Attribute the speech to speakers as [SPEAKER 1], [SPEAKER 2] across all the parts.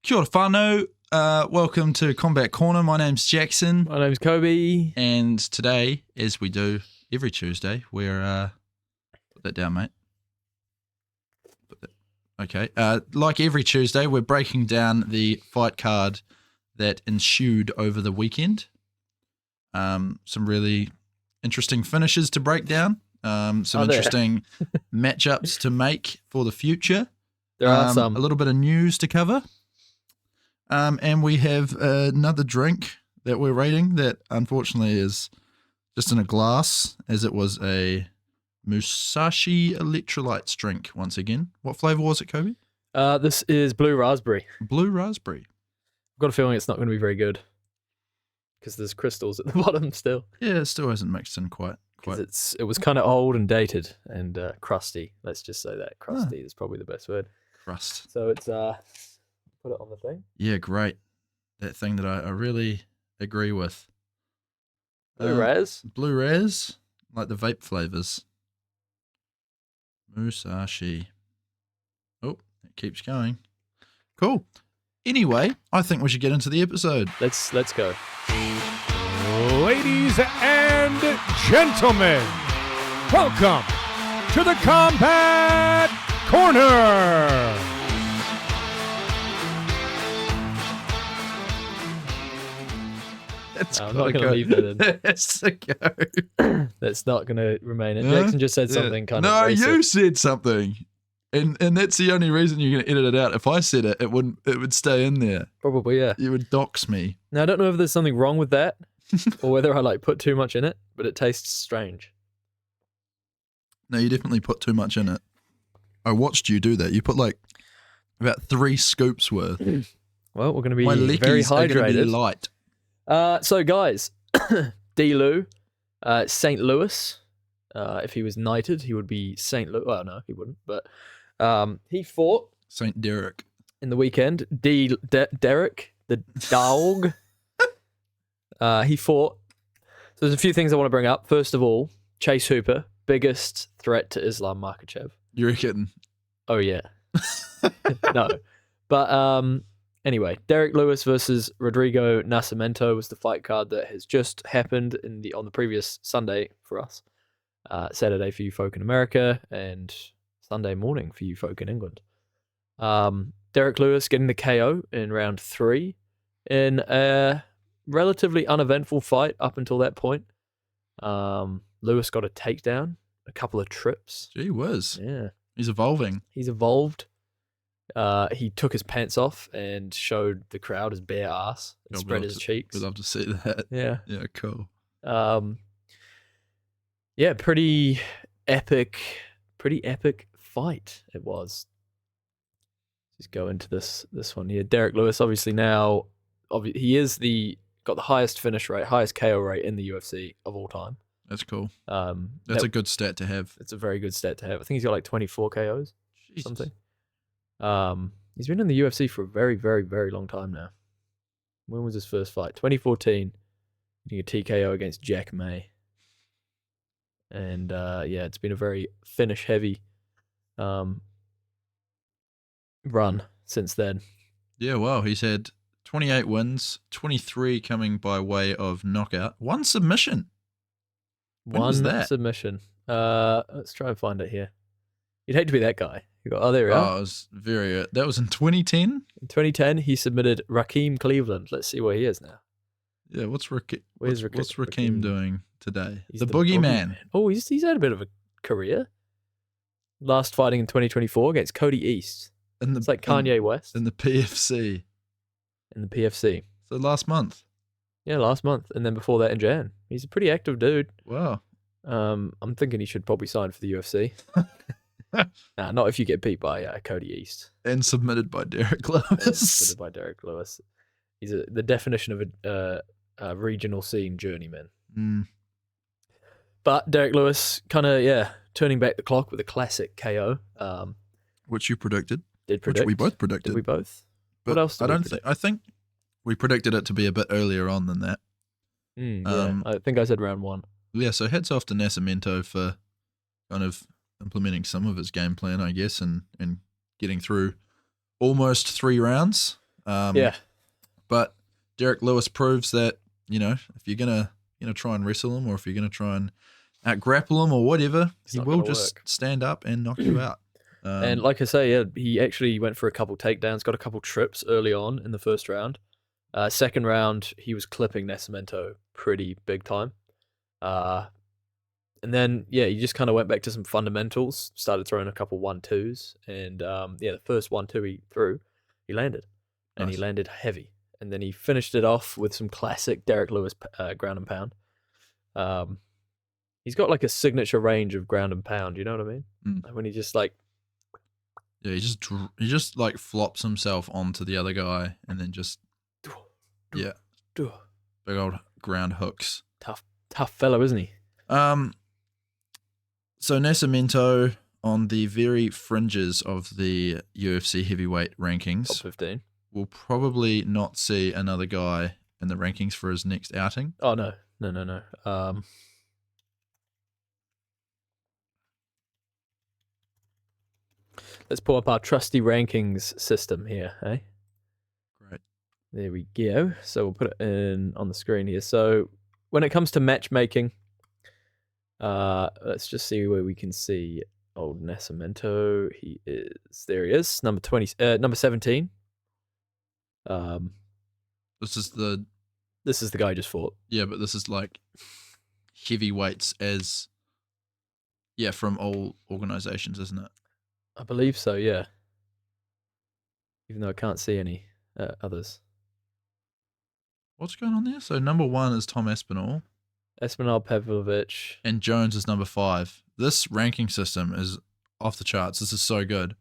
[SPEAKER 1] Kia ora whanau. Welcome to Combat Corner. My name's Jackson.
[SPEAKER 2] My name's Kobe.
[SPEAKER 1] And today, as we do every Tuesday, we're... put that down, mate. Okay. Like every Tuesday, we're breaking down the fight card that ensued over the weekend. Some really interesting finishes to break down. Some interesting matchups to make for the future.
[SPEAKER 2] There are some.
[SPEAKER 1] A little bit of news to cover. And we have another drink that we're rating that unfortunately is just in a glass, as it was a Musashi electrolytes drink once again. What flavour was it, Kobe?
[SPEAKER 2] This is blue raspberry.
[SPEAKER 1] Blue raspberry.
[SPEAKER 2] I've got a feeling it's not going to be very good because there's crystals at the bottom still.
[SPEAKER 1] Yeah, it still hasn't mixed in quite.
[SPEAKER 2] It was kind of old and dated and crusty. Let's just say that. Crusty is probably the best word.
[SPEAKER 1] Crust.
[SPEAKER 2] So it's... Put it on the thing.
[SPEAKER 1] Yeah, great. That thing that I really agree with.
[SPEAKER 2] Blue Raz?
[SPEAKER 1] Blue Raz, like the vape flavours. Musashi. Oh, it keeps going. Cool. Anyway, I think we should get into the episode.
[SPEAKER 2] Let's go.
[SPEAKER 3] Ladies and gentlemen, welcome to the Combat Corner.
[SPEAKER 2] I'm not going to leave that in.
[SPEAKER 1] That's the go.
[SPEAKER 2] That's not going to remain in. Jackson just said something kind of
[SPEAKER 1] No,
[SPEAKER 2] racist.
[SPEAKER 1] you said something. And that's the only reason you're going to edit it out. If I said it, it would stay in there.
[SPEAKER 2] Probably, yeah.
[SPEAKER 1] You would dox me.
[SPEAKER 2] Now, I don't know if there's something wrong with that or whether I put too much in it, but it tastes strange.
[SPEAKER 1] No, you definitely put too much in it. I watched you do that. You put about 3 scoops worth.
[SPEAKER 2] Well, we're going to be
[SPEAKER 1] My
[SPEAKER 2] very
[SPEAKER 1] leckies are going to be
[SPEAKER 2] hydrated.
[SPEAKER 1] light.
[SPEAKER 2] So, guys, D-Lou, St. Louis. If he was knighted, he would be St. Louis. Well, no, he wouldn't. But he fought
[SPEAKER 1] St. Derek.
[SPEAKER 2] in the weekend. Derek, the dog. He fought. So there's a few things I want to bring up. First of all, Chase Hooper, biggest threat to Islam Makhachev.
[SPEAKER 1] You reckon?
[SPEAKER 2] Oh, yeah. No. But anyway, Derek Lewis versus Rodrigo Nascimento was the fight card that has just happened on the previous Sunday for us. Saturday for you folk in America and Sunday morning for you folk in England. Derek Lewis getting the KO in round 3 in a relatively uneventful fight up until that point. Lewis got a takedown, a couple of trips.
[SPEAKER 1] Gee whiz.
[SPEAKER 2] Yeah.
[SPEAKER 1] He's evolving.
[SPEAKER 2] He's evolved. He took his pants off and showed the crowd his bare ass and spread his cheeks.
[SPEAKER 1] We'd love to see that.
[SPEAKER 2] Yeah.
[SPEAKER 1] Yeah, cool.
[SPEAKER 2] Yeah, pretty epic fight it was. Just go into this one here. Derek Lewis, obviously now, he is got the highest finish rate, highest KO rate in the UFC of all time.
[SPEAKER 1] That's cool. That's a good stat to have.
[SPEAKER 2] It's a very good stat to have. I think he's got 24 KOs,
[SPEAKER 1] Jesus.
[SPEAKER 2] something. He's been in the UFC for a very, very, very long time now. When was his first fight? 2014. Getting a TKO against Jack May. And yeah, it's been a very finish-heavy run since then.
[SPEAKER 1] Yeah, well, he's had 28 wins, 23 coming by way of knockout, 1 submission. When was that?
[SPEAKER 2] Submission. Let's try and find it here. You'd hate to be that guy. There we are.
[SPEAKER 1] Oh, it was that was in 2010?
[SPEAKER 2] In 2010, he submitted Rakeem Cleveland. Let's see where he is now.
[SPEAKER 1] Yeah, what's Rakeem
[SPEAKER 2] Rakeem
[SPEAKER 1] doing today?
[SPEAKER 2] He's
[SPEAKER 1] the boogeyman.
[SPEAKER 2] Oh, he's had a bit of a career. Last fighting in 2024 against Cody East. It's like Kanye West.
[SPEAKER 1] In the PFC.
[SPEAKER 2] In the PFC.
[SPEAKER 1] So last month.
[SPEAKER 2] Yeah, last month. And then before that in Jan. He's a pretty active dude.
[SPEAKER 1] Wow.
[SPEAKER 2] I'm thinking he should probably sign for the UFC. Nah, not if you get beat by Cody East.
[SPEAKER 1] And submitted by Derek Lewis.
[SPEAKER 2] Submitted by Derek Lewis. He's the definition of a regional scene journeyman.
[SPEAKER 1] Mm.
[SPEAKER 2] But Derek Lewis kind of, turning back the clock with a classic KO.
[SPEAKER 1] Which you predicted.
[SPEAKER 2] Did predict.
[SPEAKER 1] Which we both predicted.
[SPEAKER 2] Did we both?
[SPEAKER 1] But
[SPEAKER 2] what else did
[SPEAKER 1] I think we predicted it to be a bit earlier on than that.
[SPEAKER 2] Yeah, I think I said round 1.
[SPEAKER 1] Yeah, so hats off to Nascimento for kind of implementing some of his game plan, I guess, and getting through almost 3 rounds.
[SPEAKER 2] Yeah.
[SPEAKER 1] But Derek Lewis proves that, if you're gonna try and wrestle him, or if you're gonna try and grapple him or whatever, he
[SPEAKER 2] not
[SPEAKER 1] will
[SPEAKER 2] gonna
[SPEAKER 1] just
[SPEAKER 2] work.
[SPEAKER 1] stand up and knock you out.
[SPEAKER 2] And like I say, he actually went for a couple takedowns, got a couple trips early on in the first round. Second round, he was clipping Nascimento pretty big time. And then, he just kind of went back to some fundamentals, started throwing a couple 1-2s. And, the first 1-2 he threw, he landed. And he
[SPEAKER 1] Nice.
[SPEAKER 2] landed heavy. And then he finished it off with some classic Derek Lewis ground and pound. He's got like a signature range of ground and pound, you know what I mean? Like when he just like...
[SPEAKER 1] Yeah, he just like flops himself onto the other guy and then just big old ground hooks.
[SPEAKER 2] Tough fellow, isn't he?
[SPEAKER 1] So Nascimento on the very fringes of the UFC heavyweight rankings.
[SPEAKER 2] Top 15.
[SPEAKER 1] We'll probably not see another guy in the rankings for his next outing.
[SPEAKER 2] Oh no. Let's pull up our trusty rankings system here, eh?
[SPEAKER 1] Great.
[SPEAKER 2] There we go. So we'll put it in on the screen here. So when it comes to matchmaking, let's just see where we can see old Nascimento. There he is, number 17.
[SPEAKER 1] This is the
[SPEAKER 2] guy who just fought.
[SPEAKER 1] Yeah, but this is like heavyweights from all organizations, isn't it?
[SPEAKER 2] I believe so, yeah. Even though I can't see any others.
[SPEAKER 1] What's going on there? So number 1 is Tom Aspinall.
[SPEAKER 2] Espinal Pavlovich.
[SPEAKER 1] And Jones is number 5. This ranking system is off the charts. This is so good.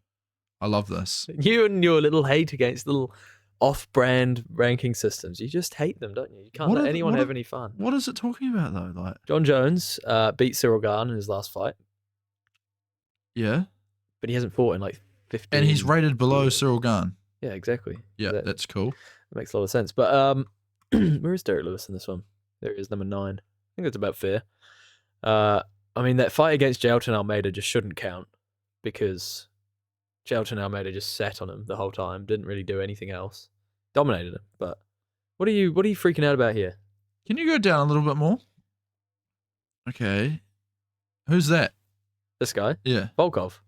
[SPEAKER 1] I love this.
[SPEAKER 2] You and your little hate against little off-brand ranking systems. You just hate them, don't you? You can't let anyone have any fun.
[SPEAKER 1] What is it talking about, though? Like
[SPEAKER 2] John Jones beat Cyril Gane in his last fight.
[SPEAKER 1] Yeah.
[SPEAKER 2] But he hasn't fought in like 15
[SPEAKER 1] And he's rated below
[SPEAKER 2] years.
[SPEAKER 1] Cyril Gane.
[SPEAKER 2] Yeah, exactly.
[SPEAKER 1] Yeah, that's cool.
[SPEAKER 2] That makes a lot of sense. But where is Derek Lewis in this one? There he is, number 9. I think that's about fair. I mean, that fight against Jailton Almeida just shouldn't count because Jailton Almeida just sat on him the whole time, didn't really do anything else, dominated him. But what are you freaking out about here?
[SPEAKER 1] Can you go down a little bit more? Okay. Who's that?
[SPEAKER 2] This guy?
[SPEAKER 1] Yeah.
[SPEAKER 2] Volkov.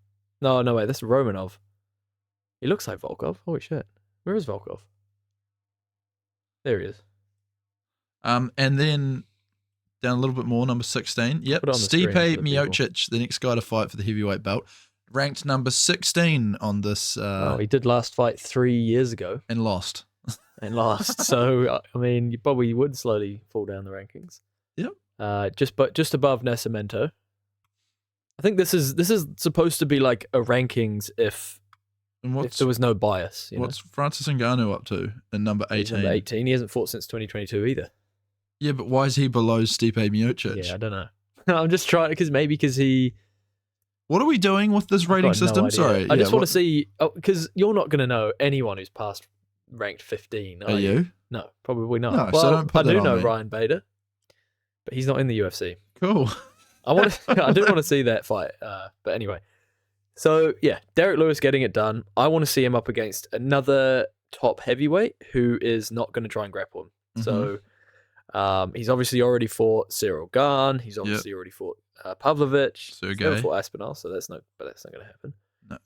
[SPEAKER 2] No, wait, that's Romanov. He looks like Volkov. Holy shit. Where is Volkov? There he is.
[SPEAKER 1] And then down a little bit more, number 16. Yep.
[SPEAKER 2] Put it on the screen
[SPEAKER 1] Stipe
[SPEAKER 2] for the people.
[SPEAKER 1] Miocic, the next guy to fight for the heavyweight belt, ranked number 16 on this.
[SPEAKER 2] He did last fight 3 years ago.
[SPEAKER 1] And lost.
[SPEAKER 2] So, I mean, you probably would slowly fall down the rankings.
[SPEAKER 1] Yep.
[SPEAKER 2] Just above Nascimento. I think this is supposed to be like a rankings if there was no bias.
[SPEAKER 1] What's Francis Ngannou up to in number 18?
[SPEAKER 2] Number 18. He hasn't fought since 2022 either.
[SPEAKER 1] Yeah, but why is he below Stipe Miocic?
[SPEAKER 2] Yeah, I don't know. I'm just trying because he.
[SPEAKER 1] What are we doing with this rating system?
[SPEAKER 2] No idea.
[SPEAKER 1] Sorry,
[SPEAKER 2] I just want to see because you're not going to know anyone who's past ranked 15.
[SPEAKER 1] Are you?
[SPEAKER 2] No, probably not.
[SPEAKER 1] No,
[SPEAKER 2] well,
[SPEAKER 1] so don't put
[SPEAKER 2] I
[SPEAKER 1] that
[SPEAKER 2] do
[SPEAKER 1] on
[SPEAKER 2] know
[SPEAKER 1] me.
[SPEAKER 2] Ryan Bader, but he's not in the UFC.
[SPEAKER 1] Cool.
[SPEAKER 2] I do want to see that fight. But anyway, so yeah, Derek Lewis getting it done. I want to see him up against another top heavyweight who is not going to try and grapple him.
[SPEAKER 1] Mhm.
[SPEAKER 2] So he's obviously already fought Cyril Gane. He's obviously already fought Pavlovich. He's never fought Aspinall, so that's not going to happen.
[SPEAKER 1] No.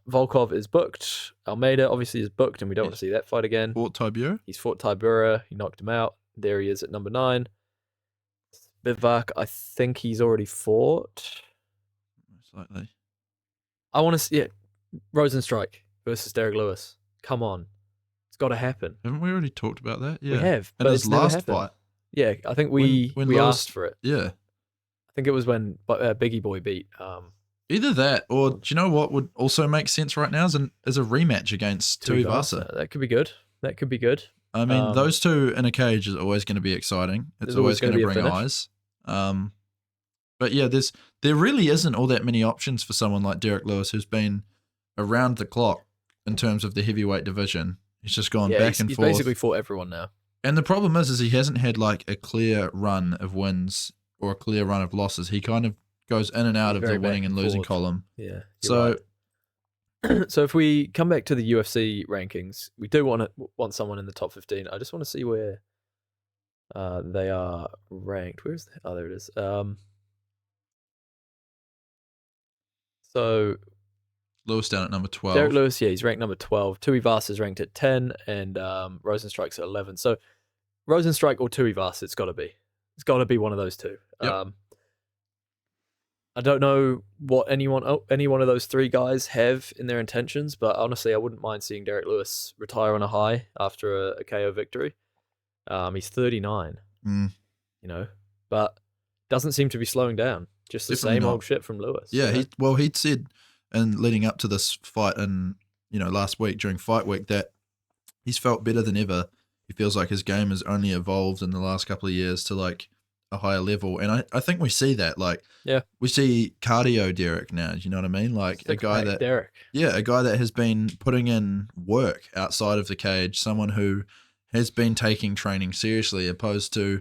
[SPEAKER 2] Volkov is booked. Almeida obviously is booked, and we don't want to see that fight again.
[SPEAKER 1] Fought Tybura.
[SPEAKER 2] He's fought Tybura. He knocked him out. There he is at number 9. Bivak, I think he's already fought.
[SPEAKER 1] Most likely.
[SPEAKER 2] I want to see Rosenstrike versus Derek Lewis. Come on. It's got to happen.
[SPEAKER 1] Haven't we already talked about that? Yeah.
[SPEAKER 2] We have.
[SPEAKER 1] In
[SPEAKER 2] But
[SPEAKER 1] his
[SPEAKER 2] it's never
[SPEAKER 1] last
[SPEAKER 2] happened.
[SPEAKER 1] fight.
[SPEAKER 2] Yeah, I think we
[SPEAKER 1] When Lewis-
[SPEAKER 2] asked for it.
[SPEAKER 1] Yeah.
[SPEAKER 2] I think it was when Biggie Boy beat.
[SPEAKER 1] Either that, or do you know what would also make sense right now is a rematch against Tuivasa.
[SPEAKER 2] That could be good.
[SPEAKER 1] I mean, those two in a cage is always going to be exciting. It's
[SPEAKER 2] There's
[SPEAKER 1] always going to
[SPEAKER 2] be a
[SPEAKER 1] bring
[SPEAKER 2] finish.
[SPEAKER 1] eyes. But yeah, there really isn't all that many options for someone like Derek Lewis, who's been around the clock in terms of the heavyweight division. He's just gone back and
[SPEAKER 2] he's
[SPEAKER 1] forth.
[SPEAKER 2] basically fought everyone now.
[SPEAKER 1] And the problem is he hasn't had like a clear run of wins or a clear run of losses. He kind of goes in and out of
[SPEAKER 2] Very
[SPEAKER 1] the winning
[SPEAKER 2] back
[SPEAKER 1] and
[SPEAKER 2] and
[SPEAKER 1] losing
[SPEAKER 2] forth.
[SPEAKER 1] column.
[SPEAKER 2] Yeah.
[SPEAKER 1] So
[SPEAKER 2] So if we come back to the UFC rankings, we do want someone in the top 15. I just want to see where they are ranked. Where's the? Oh, there it is. So
[SPEAKER 1] Lewis down at number 12.
[SPEAKER 2] Derek Lewis, yeah, he's ranked number 12. Tuivasa is ranked at 10, and Rosenstrike's at 11. So Rosenstrike or Tuivasa, it's got to be. It's got to be one of those two.
[SPEAKER 1] Yep.
[SPEAKER 2] I don't know what any one of those three guys have in their intentions, but honestly, I wouldn't mind seeing Derek Lewis retire on a high after a KO victory. He's 39, but doesn't seem to be slowing down. Just the
[SPEAKER 1] Definitely
[SPEAKER 2] same
[SPEAKER 1] not.
[SPEAKER 2] old shit from Lewis.
[SPEAKER 1] Yeah, he'd said, and leading up to this fight and last week during fight week, that he's felt better than ever. He feels like his game has only evolved in the last couple of years to like a higher level, and I think we see that. Like, we see cardio Derek now. Do you know what I mean? Like a guy that has been putting in work outside of the cage, someone who has been taking training seriously, opposed to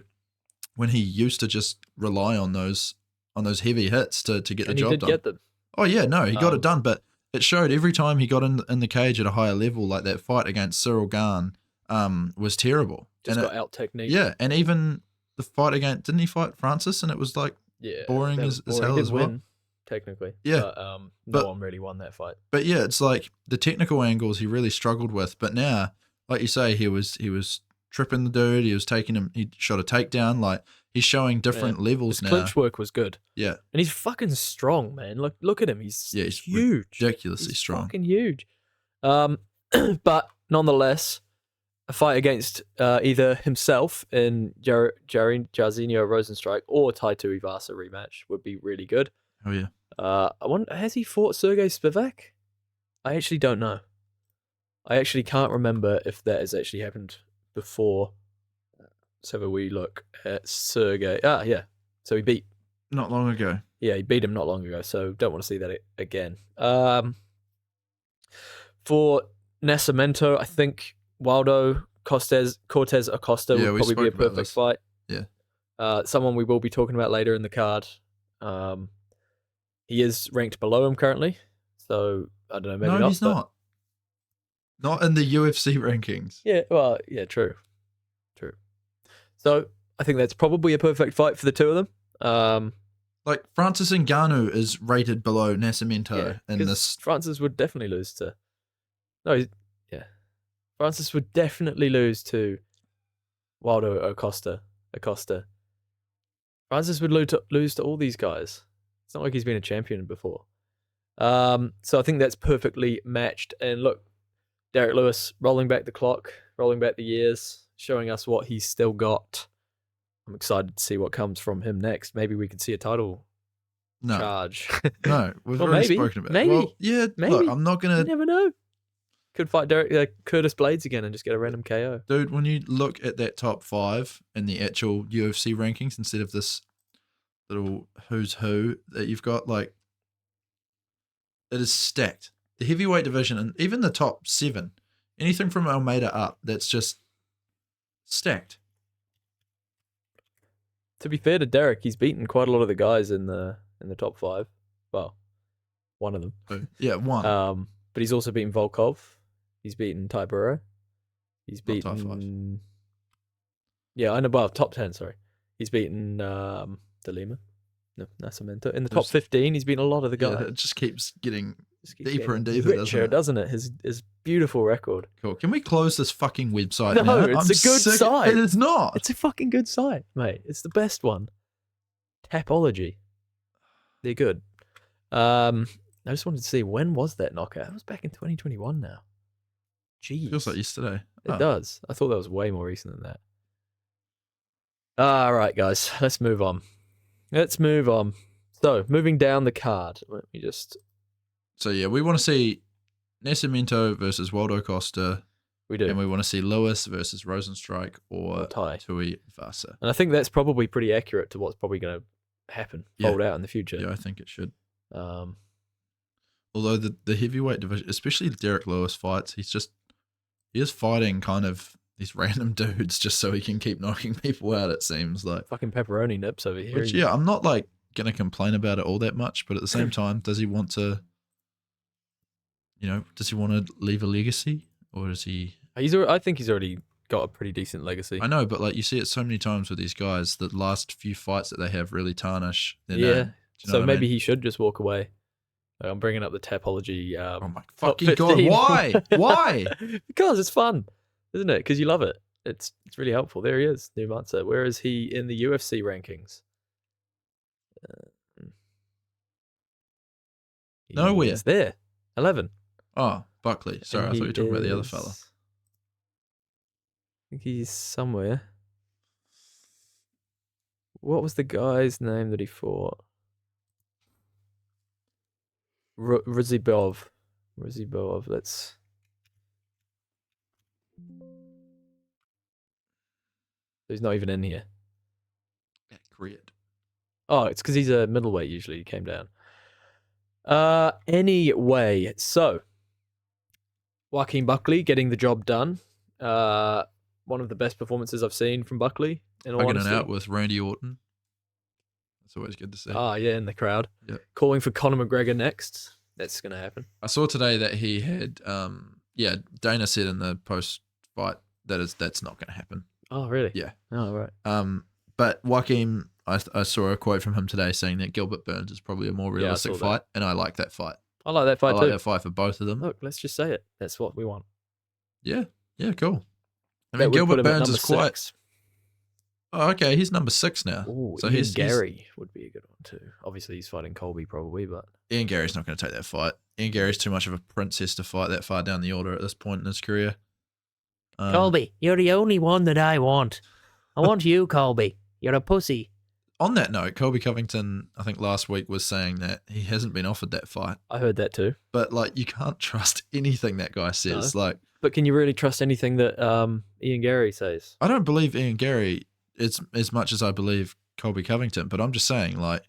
[SPEAKER 1] when he used to just rely on those heavy hits to get the job done.
[SPEAKER 2] And he did get them.
[SPEAKER 1] Oh yeah, no, he got it done, but it showed every time he got in the cage at a higher level. Like that fight against Cyril Gane was terrible.
[SPEAKER 2] Just got out technique.
[SPEAKER 1] Yeah, and even the fight against, didn't he fight Francis? And it was like boring as hell as well.
[SPEAKER 2] Technically,
[SPEAKER 1] yeah,
[SPEAKER 2] but no one really won that fight.
[SPEAKER 1] But yeah, it's like the technical angles he really struggled with. But now, like you say, he was tripping the dude. He was taking him. He shot a takedown. Like he's showing different levels
[SPEAKER 2] His
[SPEAKER 1] now.
[SPEAKER 2] clinch work was good.
[SPEAKER 1] Yeah,
[SPEAKER 2] and he's fucking strong, man. Look at him. He's huge,
[SPEAKER 1] ridiculously strong,
[SPEAKER 2] fucking huge. But nonetheless, a fight against either himself in Jairzinho Rosenstrike or Tai Tuivasa rematch would be really good.
[SPEAKER 1] Oh yeah.
[SPEAKER 2] I wonder, has he fought Sergey Spivak? I actually don't know. I actually can't remember if that has actually happened before. Let's have a wee look at Sergey. Yeah. So he beat.
[SPEAKER 1] Not long ago.
[SPEAKER 2] Yeah, he beat him not long ago, so don't want to see that again. For Nascimento, I think Waldo Cortez Acosta would probably be a perfect fight.
[SPEAKER 1] Yeah.
[SPEAKER 2] Someone we will be talking about later in the card. He is ranked below him currently, so I don't know. Maybe
[SPEAKER 1] no, he's not. Not in the UFC rankings.
[SPEAKER 2] Yeah, well, yeah, true. So I think that's probably a perfect fight for the two of them.
[SPEAKER 1] Like Francis Ngannou is rated below Nascimento in this.
[SPEAKER 2] Francis would definitely lose to. Francis would definitely lose to Waldo Acosta. Francis would lose to all these guys. It's not like he's been a champion before. So I think that's perfectly matched. And look, Derek Lewis rolling back the clock, rolling back the years, showing us what he's still got. I'm excited to see what comes from him next. Maybe we could see a title charge.
[SPEAKER 1] No, we've already spoken about it. Well, yeah, maybe. Look, I'm not going to...
[SPEAKER 2] You never know. Could fight Curtis Blades again and just get a random KO.
[SPEAKER 1] Dude, when you look at that top 5 in the actual UFC rankings instead of this little who's who that you've got, like, it is stacked. The heavyweight division and even the top 7, anything from Almeida up, that's just stacked.
[SPEAKER 2] To be fair to Derek, he's beaten quite a lot of the guys in the top 5. Well, one of them.
[SPEAKER 1] Yeah, one.
[SPEAKER 2] But he's also beaten Volkov. He's beaten Ty Burrow. He's beaten
[SPEAKER 1] top 5.
[SPEAKER 2] Yeah, I know. Well, top 10. Sorry, he's beaten De Lima, Nascimento. In the top 15, he's beaten a lot of the guys.
[SPEAKER 1] Yeah, it just keeps getting deeper and deeper,
[SPEAKER 2] richer, doesn't it? His beautiful record.
[SPEAKER 1] Cool. Can we close this fucking website
[SPEAKER 2] No,
[SPEAKER 1] now?
[SPEAKER 2] it's a good site.
[SPEAKER 1] It is not.
[SPEAKER 2] It's a fucking good site, mate. It's the best one. Tapology. They're good. I just wanted to see, when was that knockout? It was back in 2021 now. Jeez.
[SPEAKER 1] Feels like yesterday.
[SPEAKER 2] It does. I thought that was way more recent than that. All right, guys. Let's move on. So, moving down the card. Let me just...
[SPEAKER 1] So, yeah, we want to see Nascimento versus Waldo Costa.
[SPEAKER 2] We do.
[SPEAKER 1] And we want to see Lewis versus Rosenstrike or Tuivasa.
[SPEAKER 2] And I think that's probably pretty accurate to what's probably going to happen, fold out in the future.
[SPEAKER 1] Yeah, I think it should. Although the heavyweight division, especially the Derek Lewis fights, he is fighting kind of these random dudes just so he can keep knocking people out, it seems like.
[SPEAKER 2] Fucking pepperoni nips over here.
[SPEAKER 1] Which, yeah, I'm not like going to complain about it all that much, but at the same time, does he want to, does he want to leave a legacy or does he?
[SPEAKER 2] I think he's already got a pretty decent legacy.
[SPEAKER 1] I know, but like you see it so many times with these guys, the last few fights that they have really tarnish their name.
[SPEAKER 2] Yeah.
[SPEAKER 1] Do you know
[SPEAKER 2] So
[SPEAKER 1] what I
[SPEAKER 2] maybe
[SPEAKER 1] mean?
[SPEAKER 2] he should just walk away. I'm bringing up the Tapology.
[SPEAKER 1] Oh my
[SPEAKER 2] top
[SPEAKER 1] fucking god!
[SPEAKER 2] 15.
[SPEAKER 1] Why? Why?
[SPEAKER 2] Because it's fun, isn't it? Because you love it. It's really helpful. There he is, Numansa. Where is he in the UFC rankings?
[SPEAKER 1] Nowhere.
[SPEAKER 2] He's there. 11.
[SPEAKER 1] Oh, Buckley. Sorry, I
[SPEAKER 2] And
[SPEAKER 1] thought you were talking about the other
[SPEAKER 2] is-
[SPEAKER 1] fella.
[SPEAKER 2] I think he's somewhere. What was the guy's name that he fought? Rizibov. Let's. He's not even in here.
[SPEAKER 1] Yeah, great.
[SPEAKER 2] Oh, it's because he's a middleweight usually. He came down. Anyway, so Joaquin Buckley getting the job done. One of the best performances I've seen from Buckley. In all
[SPEAKER 1] Hugging it
[SPEAKER 2] honesty.
[SPEAKER 1] out with Randy Orton. That's always good to see.
[SPEAKER 2] Ah, yeah, in the crowd.
[SPEAKER 1] Yep.
[SPEAKER 2] Calling for Conor McGregor next. That's gonna happen.
[SPEAKER 1] I saw today that he had, Dana said in the post fight that's not going to happen.
[SPEAKER 2] Oh, really?
[SPEAKER 1] Yeah.
[SPEAKER 2] Oh, right.
[SPEAKER 1] But Joaquin, I saw a quote from him today saying that Gilbert Burns is probably a more realistic
[SPEAKER 2] saw that.
[SPEAKER 1] fight, and I like that fight.
[SPEAKER 2] I like that
[SPEAKER 1] I
[SPEAKER 2] fight
[SPEAKER 1] like
[SPEAKER 2] too.
[SPEAKER 1] that fight for both of them.
[SPEAKER 2] Look, let's just say it. That's what we want.
[SPEAKER 1] Yeah, cool. I
[SPEAKER 2] That
[SPEAKER 1] mean,
[SPEAKER 2] would put
[SPEAKER 1] Gilbert
[SPEAKER 2] him at
[SPEAKER 1] Burns
[SPEAKER 2] number
[SPEAKER 1] is quite.
[SPEAKER 2] 6.
[SPEAKER 1] Oh, okay, he's number 6 now.
[SPEAKER 2] Ooh,
[SPEAKER 1] So
[SPEAKER 2] Ian Gary would be a good one too. Obviously, he's fighting Colby probably, but
[SPEAKER 1] Ian Gary's not going to take that fight. Ian Gary's too much of a princess to fight that far down the order at this point in his career.
[SPEAKER 4] Colby, you're the only one that I want. I want you, Colby. You're a pussy.
[SPEAKER 1] On that note, Colby Covington, I think last week was saying that he hasn't been offered that fight.
[SPEAKER 2] I heard that too.
[SPEAKER 1] But like, you can't trust anything that guy says.
[SPEAKER 2] No.
[SPEAKER 1] Like,
[SPEAKER 2] But can you really trust anything that Ian Gary says?
[SPEAKER 1] I don't believe Ian Gary as much as I believe Colby Covington. But I'm just saying, like,